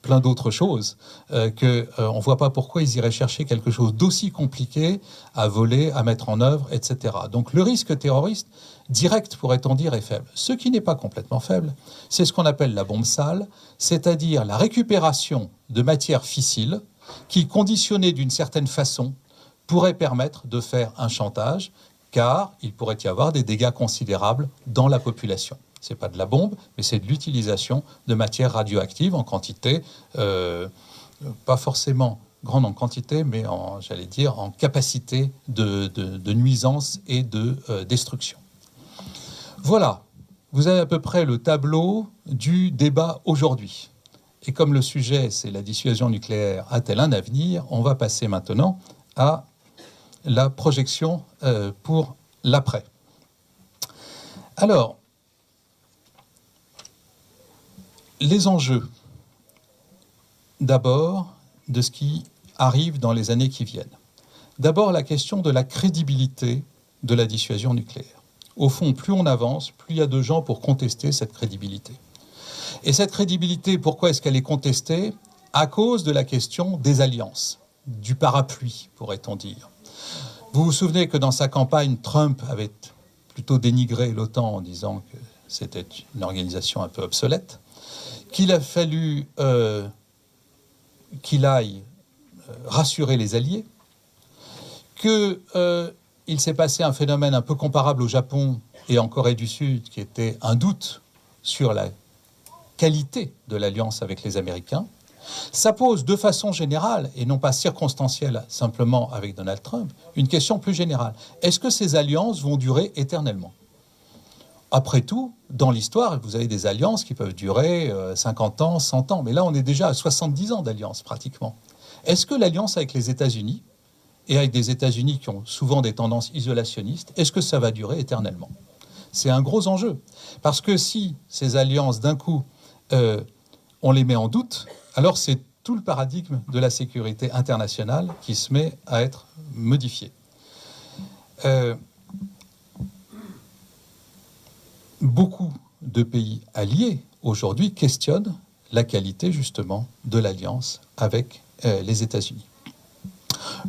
plein d'autres choses qu'on ne voit pas pourquoi ils iraient chercher quelque chose d'aussi compliqué à voler, à mettre en œuvre, etc. Donc le risque terroriste direct, pourrait-on dire, est faible. Ce qui n'est pas complètement faible, c'est ce qu'on appelle la bombe sale, c'est-à-dire la récupération de matières fissiles qui, conditionnées d'une certaine façon, pourraient permettre de faire un chantage, car il pourrait y avoir des dégâts considérables dans la population. Ce n'est pas de la bombe, mais c'est de l'utilisation de matières radioactives en quantité, pas forcément grande en quantité, mais j'allais dire, en capacité de nuisance et de destruction. Voilà, vous avez à peu près le tableau du débat aujourd'hui. Et comme le sujet, c'est la dissuasion nucléaire a-t-elle un avenir, on va passer maintenant à la projection pour l'après. Alors, les enjeux, d'abord, de ce qui arrive dans les années qui viennent. D'abord, la question de la crédibilité de la dissuasion nucléaire. Au fond, plus on avance, plus il y a de gens pour contester cette crédibilité. Et cette crédibilité, pourquoi est-ce qu'elle est contestée? À cause de la question des alliances, du parapluie, pourrait-on dire. Vous vous souvenez que dans sa campagne, Trump avait plutôt dénigré l'OTAN en disant que c'était une organisation un peu obsolète, qu'il a fallu qu'il aille rassurer les alliés, qu'il s'est passé un phénomène un peu comparable au Japon et en Corée du Sud, qui était un doute sur la qualité de l'alliance avec les Américains. Ça pose de façon générale, et non pas circonstancielle simplement avec Donald Trump, une question plus générale. Est-ce que ces alliances vont durer éternellement ? Après tout, dans l'histoire, vous avez des alliances qui peuvent durer 50 ans, 100 ans. Mais là, on est déjà à 70 ans d'alliance, pratiquement. Est-ce que l'alliance avec les États-Unis, et avec des États-Unis qui ont souvent des tendances isolationnistes, est-ce que ça va durer éternellement? C'est un gros enjeu. Parce que si ces alliances, d'un coup, on les met en doute, alors c'est tout le paradigme de la sécurité internationale qui se met à être modifié. Beaucoup de pays alliés aujourd'hui questionnent la qualité justement de l'alliance avec les États-Unis.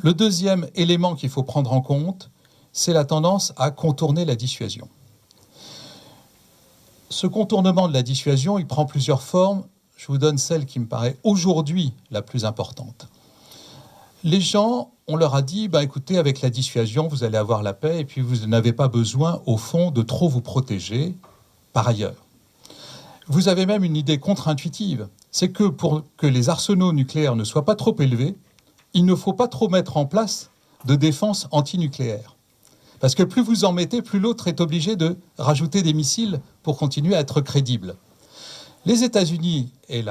Le deuxième élément qu'il faut prendre en compte, c'est la tendance à contourner la dissuasion. Ce contournement de la dissuasion, il prend plusieurs formes. Je vous donne celle qui me paraît aujourd'hui la plus importante. Les gens, on leur a dit, écoutez, avec la dissuasion, vous allez avoir la paix et puis vous n'avez pas besoin, au fond, de trop vous protéger par ailleurs. Vous avez même une idée contre-intuitive, c'est que pour que les arsenaux nucléaires ne soient pas trop élevés, il ne faut pas trop mettre en place de défense antinucléaire. Parce que plus vous en mettez, plus l'autre est obligé de rajouter des missiles pour continuer à être crédible. Les États-Unis et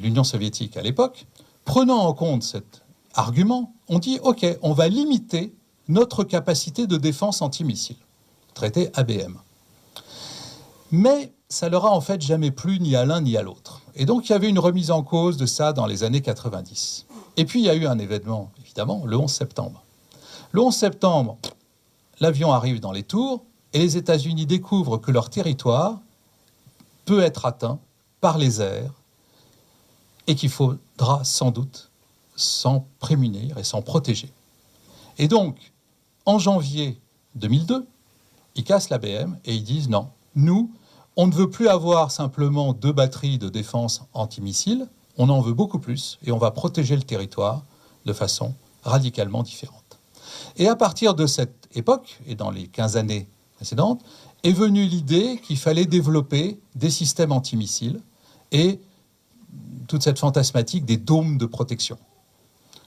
l'Union soviétique à l'époque, prenant en compte cet argument, ont dit « Ok, on va limiter notre capacité de défense antimissile », traité ABM. Mais ça leur a en fait jamais plu ni à l'un ni à l'autre. Et donc il y avait une remise en cause de ça dans les années 90. Et puis il y a eu un événement, évidemment, le 11 septembre. Le 11 septembre, l'avion arrive dans les tours et les États-Unis découvrent que leur territoire peut être atteint par les airs et qu'il faudra sans doute s'en prémunir et s'en protéger. Et donc, en janvier 2002, ils cassent l'ABM et ils disent non, nous, on ne veut plus avoir simplement 2 batteries de défense antimissiles, on en veut beaucoup plus et on va protéger le territoire de façon radicalement différente. Et à partir de cette époque, et dans les 15 années précédentes, est venue l'idée qu'il fallait développer des systèmes antimissiles et toute cette fantasmatique des dômes de protection.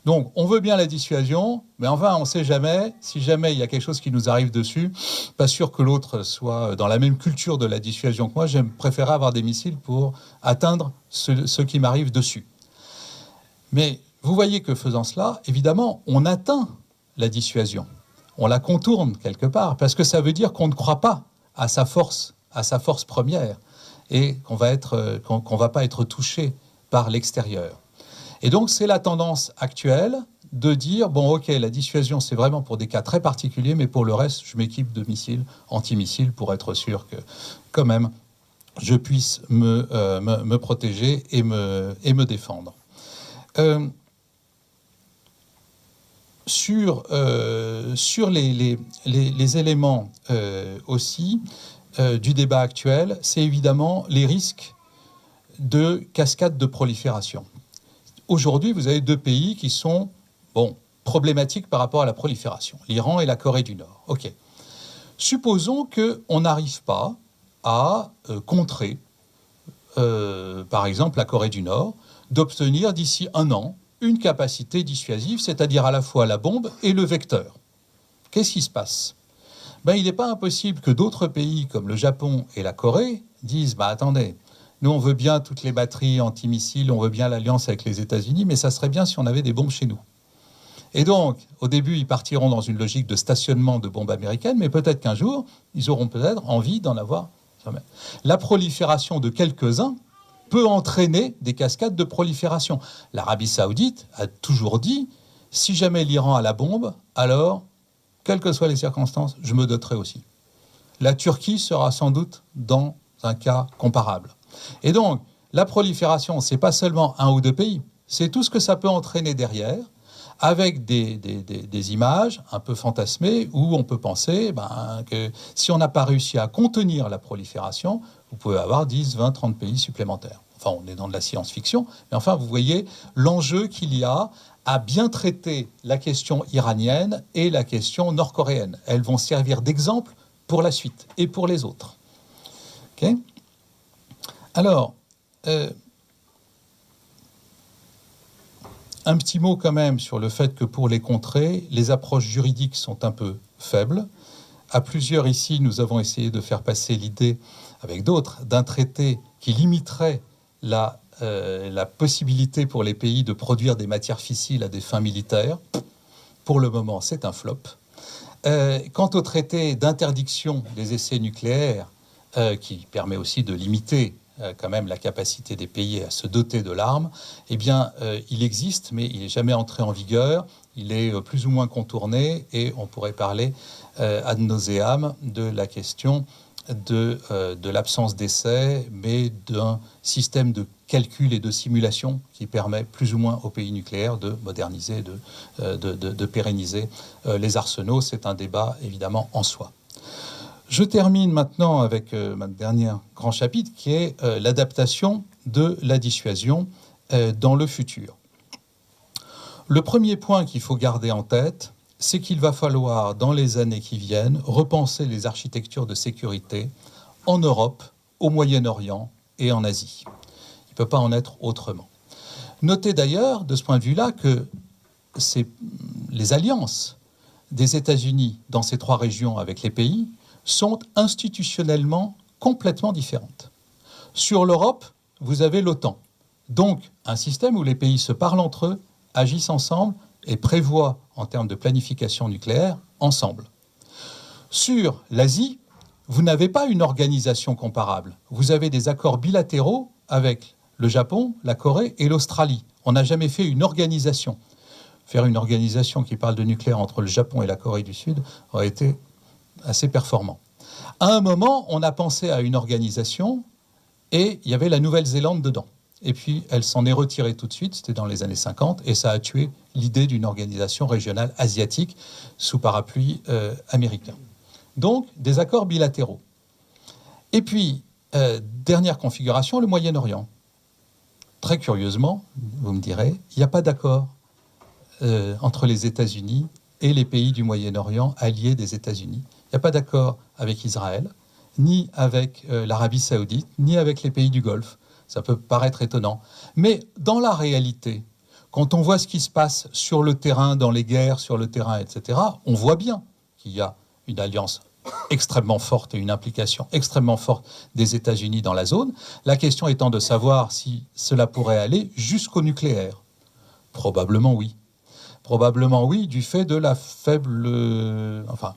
Donc, on veut bien la dissuasion, mais enfin, on ne sait jamais. Si jamais il y a quelque chose qui nous arrive dessus, pas sûr que l'autre soit dans la même culture de la dissuasion que moi. J'aime préférer avoir des missiles pour atteindre ce qui m'arrive dessus. Mais vous voyez que faisant cela, évidemment, on atteint la dissuasion. On la contourne quelque part, parce que ça veut dire qu'on ne croit pas à sa force première, et qu'on va pas être touché par l'extérieur. Et donc, c'est la tendance actuelle de dire, bon, ok, la dissuasion, c'est vraiment pour des cas très particuliers, mais pour le reste, je m'équipe de missiles, antimissiles, pour être sûr que, quand même, je puisse me protéger et me défendre. Sur les éléments aussi du débat actuel, c'est évidemment les risques de cascade de prolifération. Aujourd'hui, vous avez deux pays qui sont problématiques par rapport à la prolifération, l'Iran et la Corée du Nord. Ok. Supposons qu'on n'arrive pas à contrer, par exemple, la Corée du Nord, d'obtenir d'ici 1 an une capacité dissuasive, c'est-à-dire à la fois la bombe et le vecteur. Qu'est-ce qui se passe ? Il n'est pas impossible que d'autres pays comme le Japon et la Corée disent « attendez, nous, on veut bien toutes les batteries antimissiles, on veut bien l'alliance avec les États-Unis, mais ça serait bien si on avait des bombes chez nous. » Et donc, au début, ils partiront dans une logique de stationnement de bombes américaines, mais peut-être qu'un jour, ils auront peut-être envie d'en avoir. La prolifération de quelques-uns peut entraîner des cascades de prolifération. L'Arabie saoudite a toujours dit, si jamais l'Iran a la bombe, alors, quelles que soient les circonstances, je me doterai aussi. La Turquie sera sans doute dans un cas comparable. Et donc, la prolifération, ce n'est pas seulement 1 ou 2 pays, c'est tout ce que ça peut entraîner derrière, avec des images un peu fantasmées, où on peut penser que si on n'a pas réussi à contenir la prolifération, vous pouvez avoir 10, 20, 30 pays supplémentaires. Enfin, on est dans de la science-fiction, mais enfin, vous voyez l'enjeu qu'il y a à bien traiter la question iranienne et la question nord-coréenne. Elles vont servir d'exemple pour la suite et pour les autres. Okay ? Alors, un petit mot quand même sur le fait que pour les contrer, les approches juridiques sont un peu faibles. À plusieurs ici, nous avons essayé de faire passer l'idée, avec d'autres, d'un traité qui limiterait la possibilité pour les pays de produire des matières fissiles à des fins militaires. Pour le moment, c'est un flop. Quant au traité d'interdiction des essais nucléaires, qui permet aussi de limiter quand même la capacité des pays à se doter de l'arme, eh bien, il existe, mais il n'est jamais entré en vigueur. Il est plus ou moins contourné et on pourrait parler ad nauseam de la question de l'absence d'essai, mais d'un système de calcul et de simulation qui permet plus ou moins aux pays nucléaires de moderniser, de pérenniser les arsenaux. C'est un débat évidemment en soi. Je termine maintenant avec mon dernier grand chapitre qui est l'adaptation de la dissuasion dans le futur. Le premier point qu'il faut garder en tête, c'est qu'il va falloir, dans les années qui viennent, repenser les architectures de sécurité en Europe, au Moyen-Orient et en Asie. Il ne peut pas en être autrement. Notez d'ailleurs, de ce point de vue-là, que les alliances des États-Unis dans ces 3 régions avec les pays sont institutionnellement complètement différentes. Sur l'Europe, vous avez l'OTAN, donc un système où les pays se parlent entre eux, agissent ensemble et prévoient en termes de planification nucléaire ensemble. Sur l'Asie, vous n'avez pas une organisation comparable. Vous avez des accords bilatéraux avec le Japon, la Corée et l'Australie. On n'a jamais fait une organisation. Faire une organisation qui parle de nucléaire entre le Japon et la Corée du Sud aurait été assez performant. À un moment, on a pensé à une organisation et il y avait la Nouvelle-Zélande dedans. Et puis, elle s'en est retirée tout de suite, c'était dans les années 50, et ça a tué l'idée d'une organisation régionale asiatique sous parapluie américain. Donc, des accords bilatéraux. Et puis, dernière configuration, le Moyen-Orient. Très curieusement, vous me direz, il n'y a pas d'accord entre les États-Unis et les pays du Moyen-Orient alliés des États-Unis. Il n'y a pas d'accord avec Israël, ni avec l'Arabie saoudite, ni avec les pays du Golfe. Ça peut paraître étonnant. Mais dans la réalité, quand on voit ce qui se passe sur le terrain, dans les guerres, sur le terrain, etc., on voit bien qu'il y a une alliance extrêmement forte et une implication extrêmement forte des États-Unis dans la zone. La question étant de savoir si cela pourrait aller jusqu'au nucléaire. Probablement oui. Probablement oui, du fait de la faible... Enfin,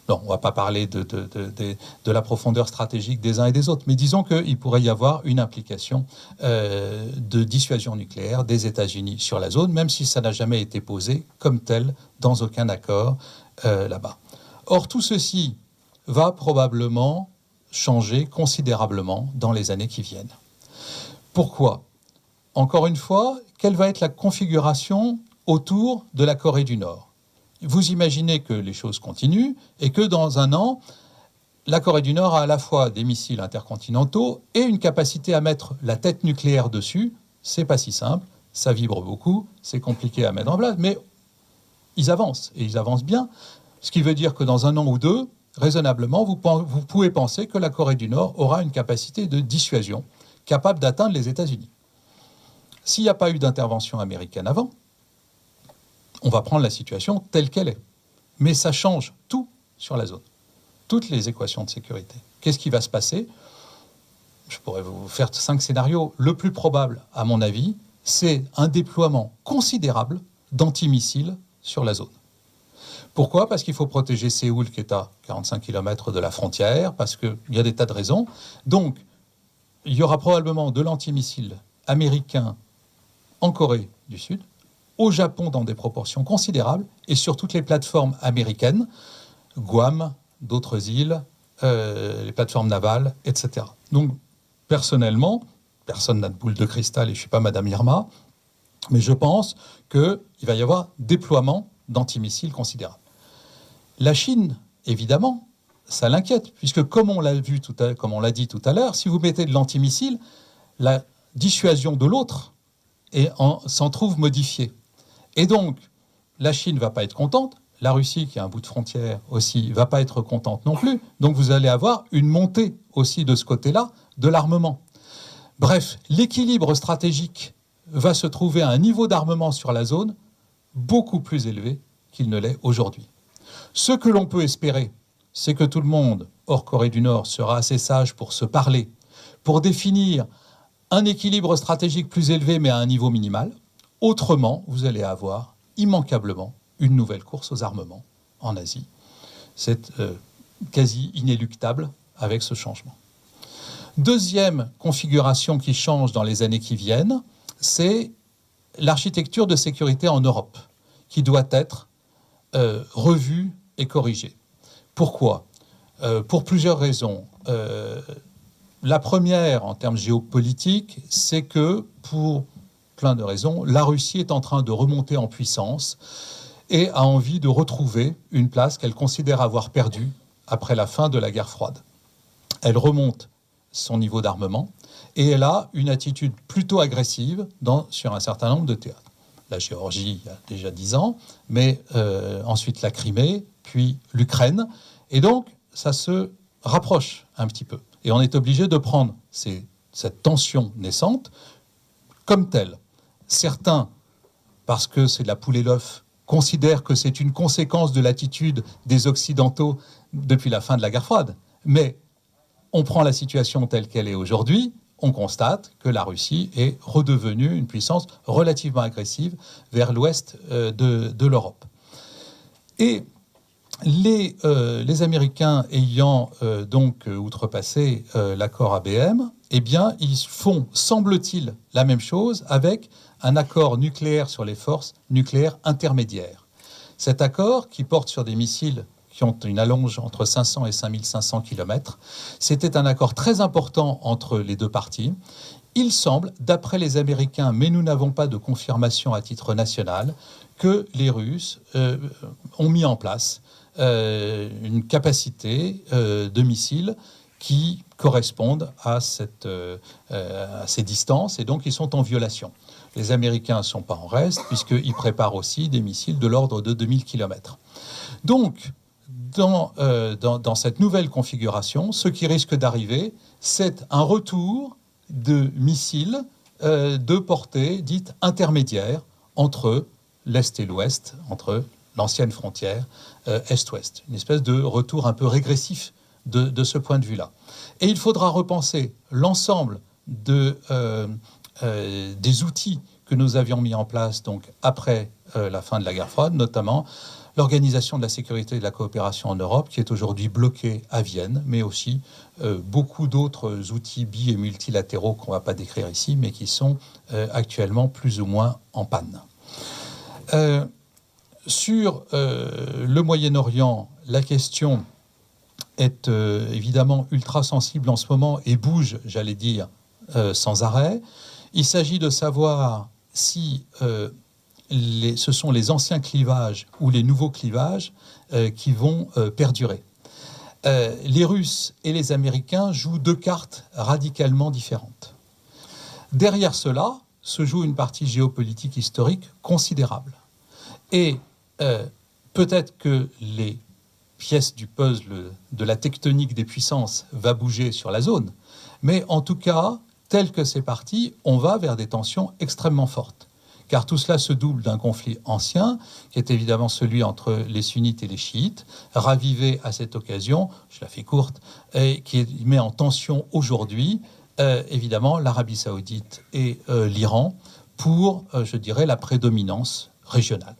non, on ne va pas parler de la profondeur stratégique des uns et des autres, mais disons qu'il pourrait y avoir une implication de dissuasion nucléaire des États-Unis sur la zone, même si ça n'a jamais été posé comme tel dans aucun accord là-bas. Or, tout ceci va probablement changer considérablement dans les années qui viennent. Pourquoi ? Encore une fois, quelle va être la configuration autour de la Corée du Nord ? Vous imaginez que les choses continuent et que dans un an, la Corée du Nord a à la fois des missiles intercontinentaux et une capacité à mettre la tête nucléaire dessus. C'est pas si simple, ça vibre beaucoup, c'est compliqué à mettre en place, mais ils avancent, et ils avancent bien. Ce qui veut dire que dans un an ou deux, raisonnablement, vous pouvez penser que la Corée du Nord aura une capacité de dissuasion capable d'atteindre les États-Unis. S'il n'y a pas eu d'intervention américaine avant, on va prendre la situation telle qu'elle est. Mais ça change tout sur la zone. Toutes les équations de sécurité. Qu'est-ce qui va se passer ? Je pourrais vous faire 5 scénarios. Le plus probable, à mon avis, c'est un déploiement considérable d'antimissiles sur la zone. Pourquoi ? Parce qu'il faut protéger Séoul, qui est à 45 km de la frontière, parce qu'il y a des tas de raisons. Donc, il y aura probablement de l'antimissile américain en Corée du Sud, au Japon dans des proportions considérables, et sur toutes les plateformes américaines, Guam, d'autres îles, les plateformes navales, etc. Donc, personnellement, personne n'a de boule de cristal, et je ne suis pas Madame Irma, mais je pense qu'il va y avoir déploiement d'antimissiles considérable. La Chine, évidemment, ça l'inquiète, puisque comme on l'a vu comme on l'a dit tout à l'heure, si vous mettez de l'antimissile, la dissuasion de l'autre s'en trouve modifiée. Et donc, la Chine ne va pas être contente, la Russie, qui a un bout de frontière aussi, ne va pas être contente non plus. Donc vous allez avoir une montée aussi de ce côté-là de l'armement. Bref, l'équilibre stratégique va se trouver à un niveau d'armement sur la zone beaucoup plus élevé qu'il ne l'est aujourd'hui. Ce que l'on peut espérer, c'est que tout le monde, hors Corée du Nord, sera assez sage pour se parler, pour définir un équilibre stratégique plus élevé, mais à un niveau minimal. Autrement, vous allez avoir immanquablement une nouvelle course aux armements en Asie. C'est quasi inéluctable avec ce changement. Deuxième configuration qui change dans les années qui viennent, c'est l'architecture de sécurité en Europe, qui doit être revue et corrigée. Pourquoi ? Pour plusieurs raisons. La première, en termes géopolitiques, c'est que, pour plein de raisons, la Russie est en train de remonter en puissance et a envie de retrouver une place qu'elle considère avoir perdue après la fin de la guerre froide. Elle remonte son niveau d'armement et elle a une attitude plutôt agressive sur un certain nombre de théâtres. La Géorgie, il y a déjà 10 ans, mais ensuite la Crimée, puis l'Ukraine. Et donc, ça se rapproche un petit peu. Et on est obligé de prendre cette tension naissante comme telle. Certains, parce que c'est la poule et l'œuf, considèrent que c'est une conséquence de l'attitude des Occidentaux depuis la fin de la guerre froide. Mais on prend la situation telle qu'elle est aujourd'hui, on constate que la Russie est redevenue une puissance relativement agressive vers l'ouest de l'Europe. Et les Américains ayant donc outrepassé l'accord ABM, eh bien, ils font, semble-t-il, la même chose avec un accord nucléaire sur les forces nucléaires intermédiaires. Cet accord, qui porte sur des missiles qui ont une allonge entre 500 et 5500 km, c'était un accord très important entre les deux parties. Il semble, d'après les Américains, mais nous n'avons pas de confirmation à titre national, que les Russes ont mis en place une capacité de missiles qui correspondent à ces distances, et donc ils sont en violation. Les Américains ne sont pas en reste, puisqu'ils préparent aussi des missiles de l'ordre de 2000 km. Donc, dans cette nouvelle configuration, ce qui risque d'arriver, c'est un retour de missiles de portée dite intermédiaire entre l'Est et l'Ouest, entre l'ancienne frontière Est-Ouest. Une espèce de retour un peu régressif de ce point de vue-là. Et il faudra repenser l'ensemble des outils que nous avions mis en place donc, après la fin de la guerre froide, notamment l'Organisation de la sécurité et de la coopération en Europe, qui est aujourd'hui bloquée à Vienne, mais aussi beaucoup d'autres outils bi- et multilatéraux qu'on ne va pas décrire ici, mais qui sont actuellement plus ou moins en panne. Sur le Moyen-Orient, la question est évidemment ultra sensible en ce moment et bouge, j'allais dire, sans arrêt. Il s'agit de savoir si ce sont les anciens clivages ou les nouveaux clivages qui vont perdurer. Les Russes et les Américains jouent deux cartes radicalement différentes. Derrière cela se joue une partie géopolitique historique considérable. Et peut-être que les pièces du puzzle de la tectonique des puissances va bouger sur la zone, mais en tout cas, tel que c'est parti, on va vers des tensions extrêmement fortes. Car tout cela se double d'un conflit ancien, qui est évidemment celui entre les sunnites et les chiites, ravivé à cette occasion, je la fais courte, et qui met en tension aujourd'hui, évidemment, l'Arabie saoudite et l'Iran, pour, je dirais, la prédominance régionale.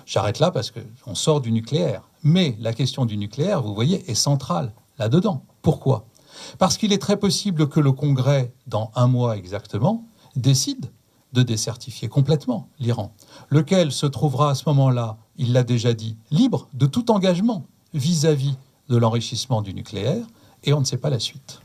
J'arrête là parce qu'on sort du nucléaire. Mais la question du nucléaire, vous voyez, est centrale là-dedans. Pourquoi ? Parce qu'il est très possible que le Congrès, dans un mois exactement, décide de désertifier complètement l'Iran, lequel se trouvera à ce moment-là, il l'a déjà dit, libre de tout engagement vis-à-vis de l'enrichissement du nucléaire, et on ne sait pas la suite.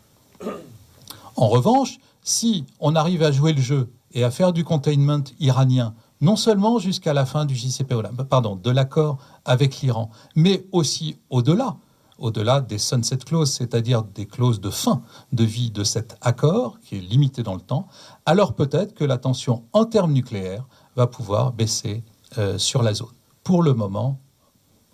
En revanche, si on arrive à jouer le jeu et à faire du containment iranien, non seulement jusqu'à la fin du JCPOA, de l'accord avec l'Iran, mais aussi au-delà des sunset clauses, c'est-à-dire des clauses de fin de vie de cet accord, qui est limité dans le temps, alors peut-être que la tension en termes nucléaires va pouvoir baisser sur la zone. Pour le moment,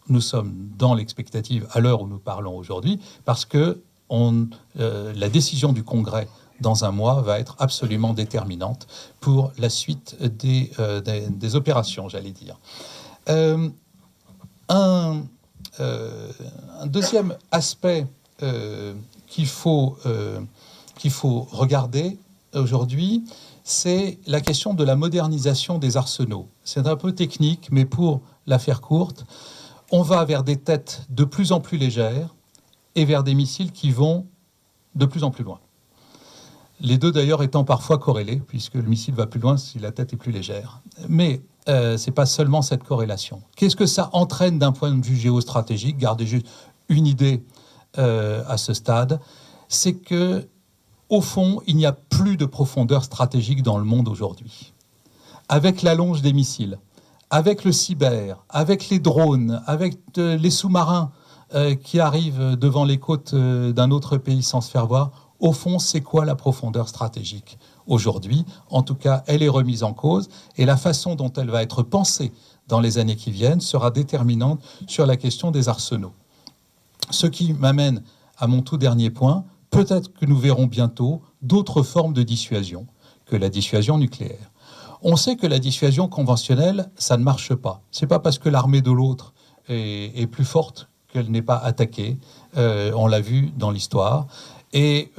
nous sommes dans l'expectative à l'heure où nous parlons aujourd'hui, parce que la décision du Congrès dans un mois va être absolument déterminante pour la suite des opérations, j'allais dire. Un deuxième aspect qu'il faut regarder aujourd'hui, c'est la question de la modernisation des arsenaux. C'est un peu technique, mais pour la faire courte, on va vers des têtes de plus en plus légères et vers des missiles qui vont de plus en plus loin. Les deux d'ailleurs étant parfois corrélés, puisque le missile va plus loin si la tête est plus légère. Mais ce n'est pas seulement cette corrélation. Qu'est-ce que ça entraîne d'un point de vue géostratégique ? Gardez juste une idée à ce stade. C'est que, au fond, il n'y a plus de profondeur stratégique dans le monde aujourd'hui. Avec l'allonge des missiles, avec le cyber, avec les drones, avec les sous-marins qui arrivent devant les côtes d'un autre pays sans se faire voir, au fond, c'est quoi la profondeur stratégique aujourd'hui? En tout cas, elle est remise en cause et la façon dont elle va être pensée dans les années qui viennent sera déterminante sur la question des arsenaux. Ce qui m'amène à mon tout dernier point, peut-être que nous verrons bientôt d'autres formes de dissuasion que la dissuasion nucléaire. On sait que la dissuasion conventionnelle, ça ne marche pas. Ce n'est pas parce que l'armée de l'autre est plus forte qu'elle n'est pas attaquée. On l'a vu dans l'histoire. Et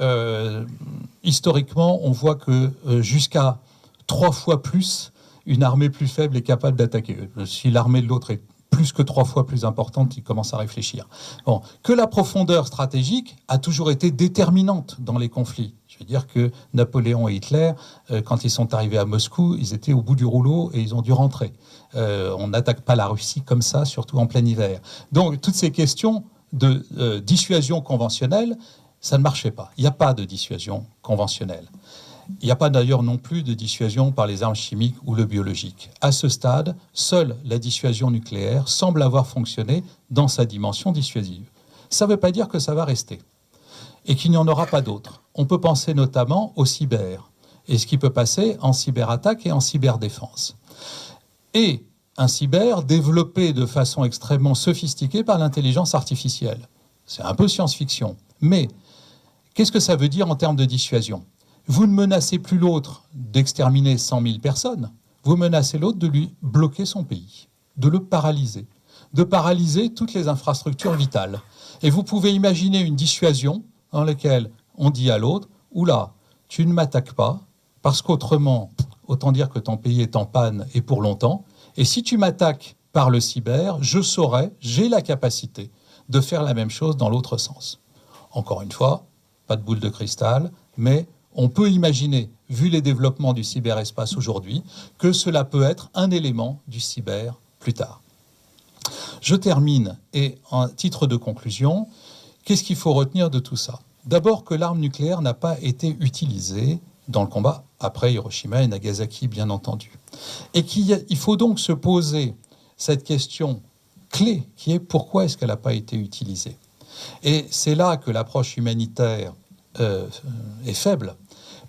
historiquement, on voit que jusqu'à 3 fois plus, une armée plus faible est capable d'attaquer. Si l'armée de l'autre est plus que 3 fois plus importante, il commence à réfléchir. Bon, que la profondeur stratégique a toujours été déterminante dans les conflits. Je veux dire que Napoléon et Hitler, quand ils sont arrivés à Moscou, ils étaient au bout du rouleau et ils ont dû rentrer. On n'attaque pas la Russie comme ça, surtout en plein hiver. Donc, toutes ces questions de dissuasion conventionnelle, ça ne marchait pas. Il n'y a pas de dissuasion conventionnelle. Il n'y a pas d'ailleurs non plus de dissuasion par les armes chimiques ou le biologique. À ce stade, seule la dissuasion nucléaire semble avoir fonctionné dans sa dimension dissuasive. Ça ne veut pas dire que ça va rester. et qu'il n'y en aura pas d'autres. On peut penser notamment au cyber, et ce qui peut passer en cyberattaque et en cyberdéfense. Et un cyber développé de façon extrêmement sophistiquée par l'intelligence artificielle. C'est un peu science-fiction. Mais qu'est-ce que ça veut dire en termes de dissuasion? Vous ne menacez plus l'autre d'exterminer 100 000 personnes, vous menacez l'autre de lui bloquer son pays, de le paralyser, de paralyser toutes les infrastructures vitales. Et vous pouvez imaginer une dissuasion dans laquelle on dit à l'autre « Oula, tu ne m'attaques pas, parce qu'autrement, autant dire que ton pays est en panne et pour longtemps, et si tu m'attaques par le cyber, je saurai, j'ai la capacité de faire la même chose dans l'autre sens. » Encore une fois, pas de boule de cristal, mais on peut imaginer, vu les développements du cyberespace aujourd'hui, que cela peut être un élément du cyber plus tard. Je termine, et en titre de conclusion, qu'est-ce qu'il faut retenir de tout ça? D'abord que l'arme nucléaire n'a pas été utilisée dans le combat après Hiroshima et Nagasaki, bien entendu. Et qu'il faut donc se poser cette question clé, qui est pourquoi est-ce qu'elle n'a pas été utilisée? Et c'est là que l'approche humanitaire est faible,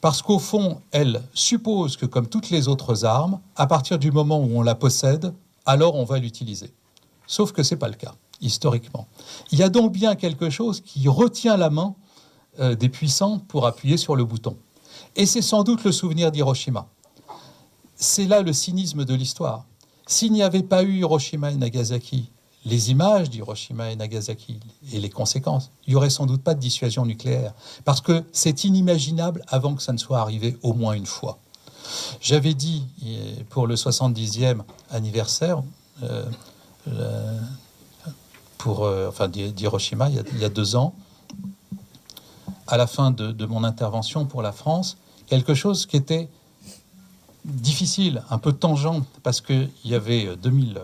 parce qu'au fond, elle suppose que, comme toutes les autres armes, à partir du moment où on la possède, alors on va l'utiliser. Sauf que ce n'est pas le cas, historiquement. Il y a donc bien quelque chose qui retient la main des puissants pour appuyer sur le bouton. Et c'est sans doute le souvenir d'Hiroshima. C'est là le cynisme de l'histoire. S'il n'y avait pas eu Hiroshima et Nagasaki, les images d'Hiroshima et Nagasaki et les conséquences, il n'y aurait sans doute pas de dissuasion nucléaire, parce que c'est inimaginable avant que ça ne soit arrivé au moins une fois. J'avais dit, pour le 70e anniversaire d'Hiroshima, il y a 2 ans, à la fin de mon intervention pour la France, quelque chose qui était difficile, un peu tangent, parce qu'il y avait 2000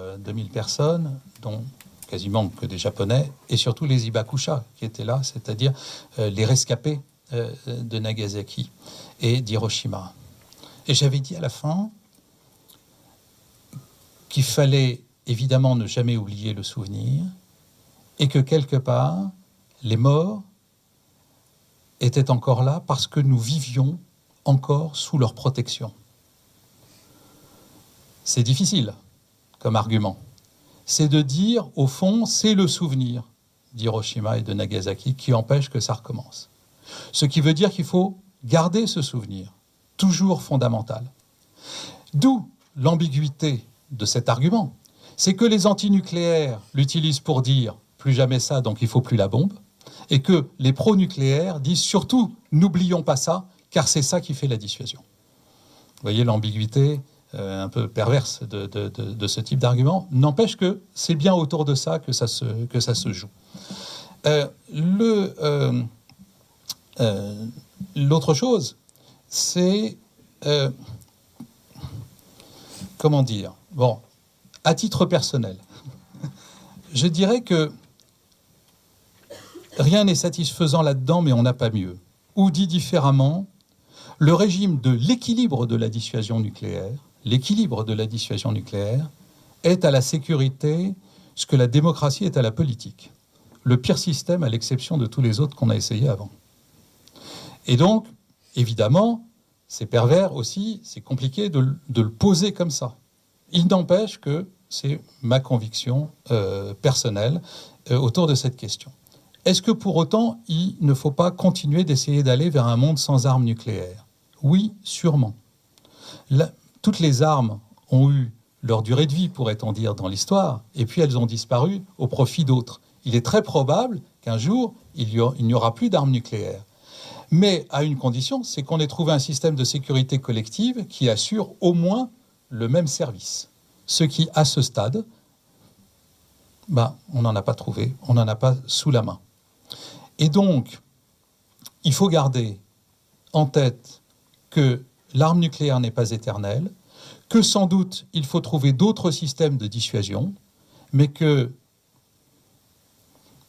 personnes, dont quasiment que des Japonais, et surtout les Hibakusha qui étaient là, c'est-à-dire les rescapés de Nagasaki et d'Hiroshima. Et j'avais dit à la fin qu'il fallait évidemment ne jamais oublier le souvenir, et que quelque part, les morts étaient encore là parce que nous vivions encore sous leur protection. C'est difficile comme argument. C'est de dire, au fond, c'est le souvenir d'Hiroshima et de Nagasaki qui empêche que ça recommence. Ce qui veut dire qu'il faut garder ce souvenir, toujours fondamental. D'où l'ambiguïté de cet argument. C'est que les antinucléaires l'utilisent pour dire « plus jamais ça, donc il ne faut plus la bombe », et que les pro-nucléaires disent surtout « n'oublions pas ça, car c'est ça qui fait la dissuasion ». Vous voyez l'ambiguïté un peu perverse de ce type d'argument. N'empêche que c'est bien autour de ça que ça se joue. L'autre chose, c'est... comment dire? Bon, à titre personnel, je dirais que rien n'est satisfaisant là-dedans, mais on n'a pas mieux. Ou dit différemment, le régime de l'équilibre de la dissuasion nucléaire, est à la sécurité ce que la démocratie est à la politique. Le pire système à l'exception de tous les autres qu'on a essayé avant. Et donc, évidemment, c'est pervers aussi, c'est compliqué de le poser comme ça. Il n'empêche que c'est ma conviction personnelle autour de cette question. Est-ce que pour autant, il ne faut pas continuer d'essayer d'aller vers un monde sans armes nucléaires? Oui, sûrement. Toutes les armes ont eu leur durée de vie, pourrait-on dire, dans l'histoire, et puis elles ont disparu au profit d'autres. Il est très probable qu'un jour, il n'y aura plus d'armes nucléaires. Mais à une condition, c'est qu'on ait trouvé un système de sécurité collective qui assure au moins le même service. Ce qui, à ce stade, on n'en a pas trouvé, on n'en a pas sous la main. Et donc, il faut garder en tête que l'arme nucléaire n'est pas éternelle, que sans doute il faut trouver d'autres systèmes de dissuasion, mais que,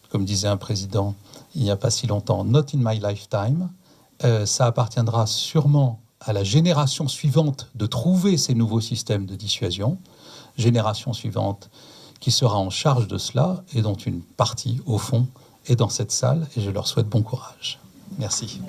comme disait un président il n'y a pas si longtemps, « not in my lifetime », ça appartiendra sûrement à la génération suivante de trouver ces nouveaux systèmes de dissuasion, génération suivante qui sera en charge de cela et dont une partie, au fond, est dans cette salle, et je leur souhaite bon courage. Merci.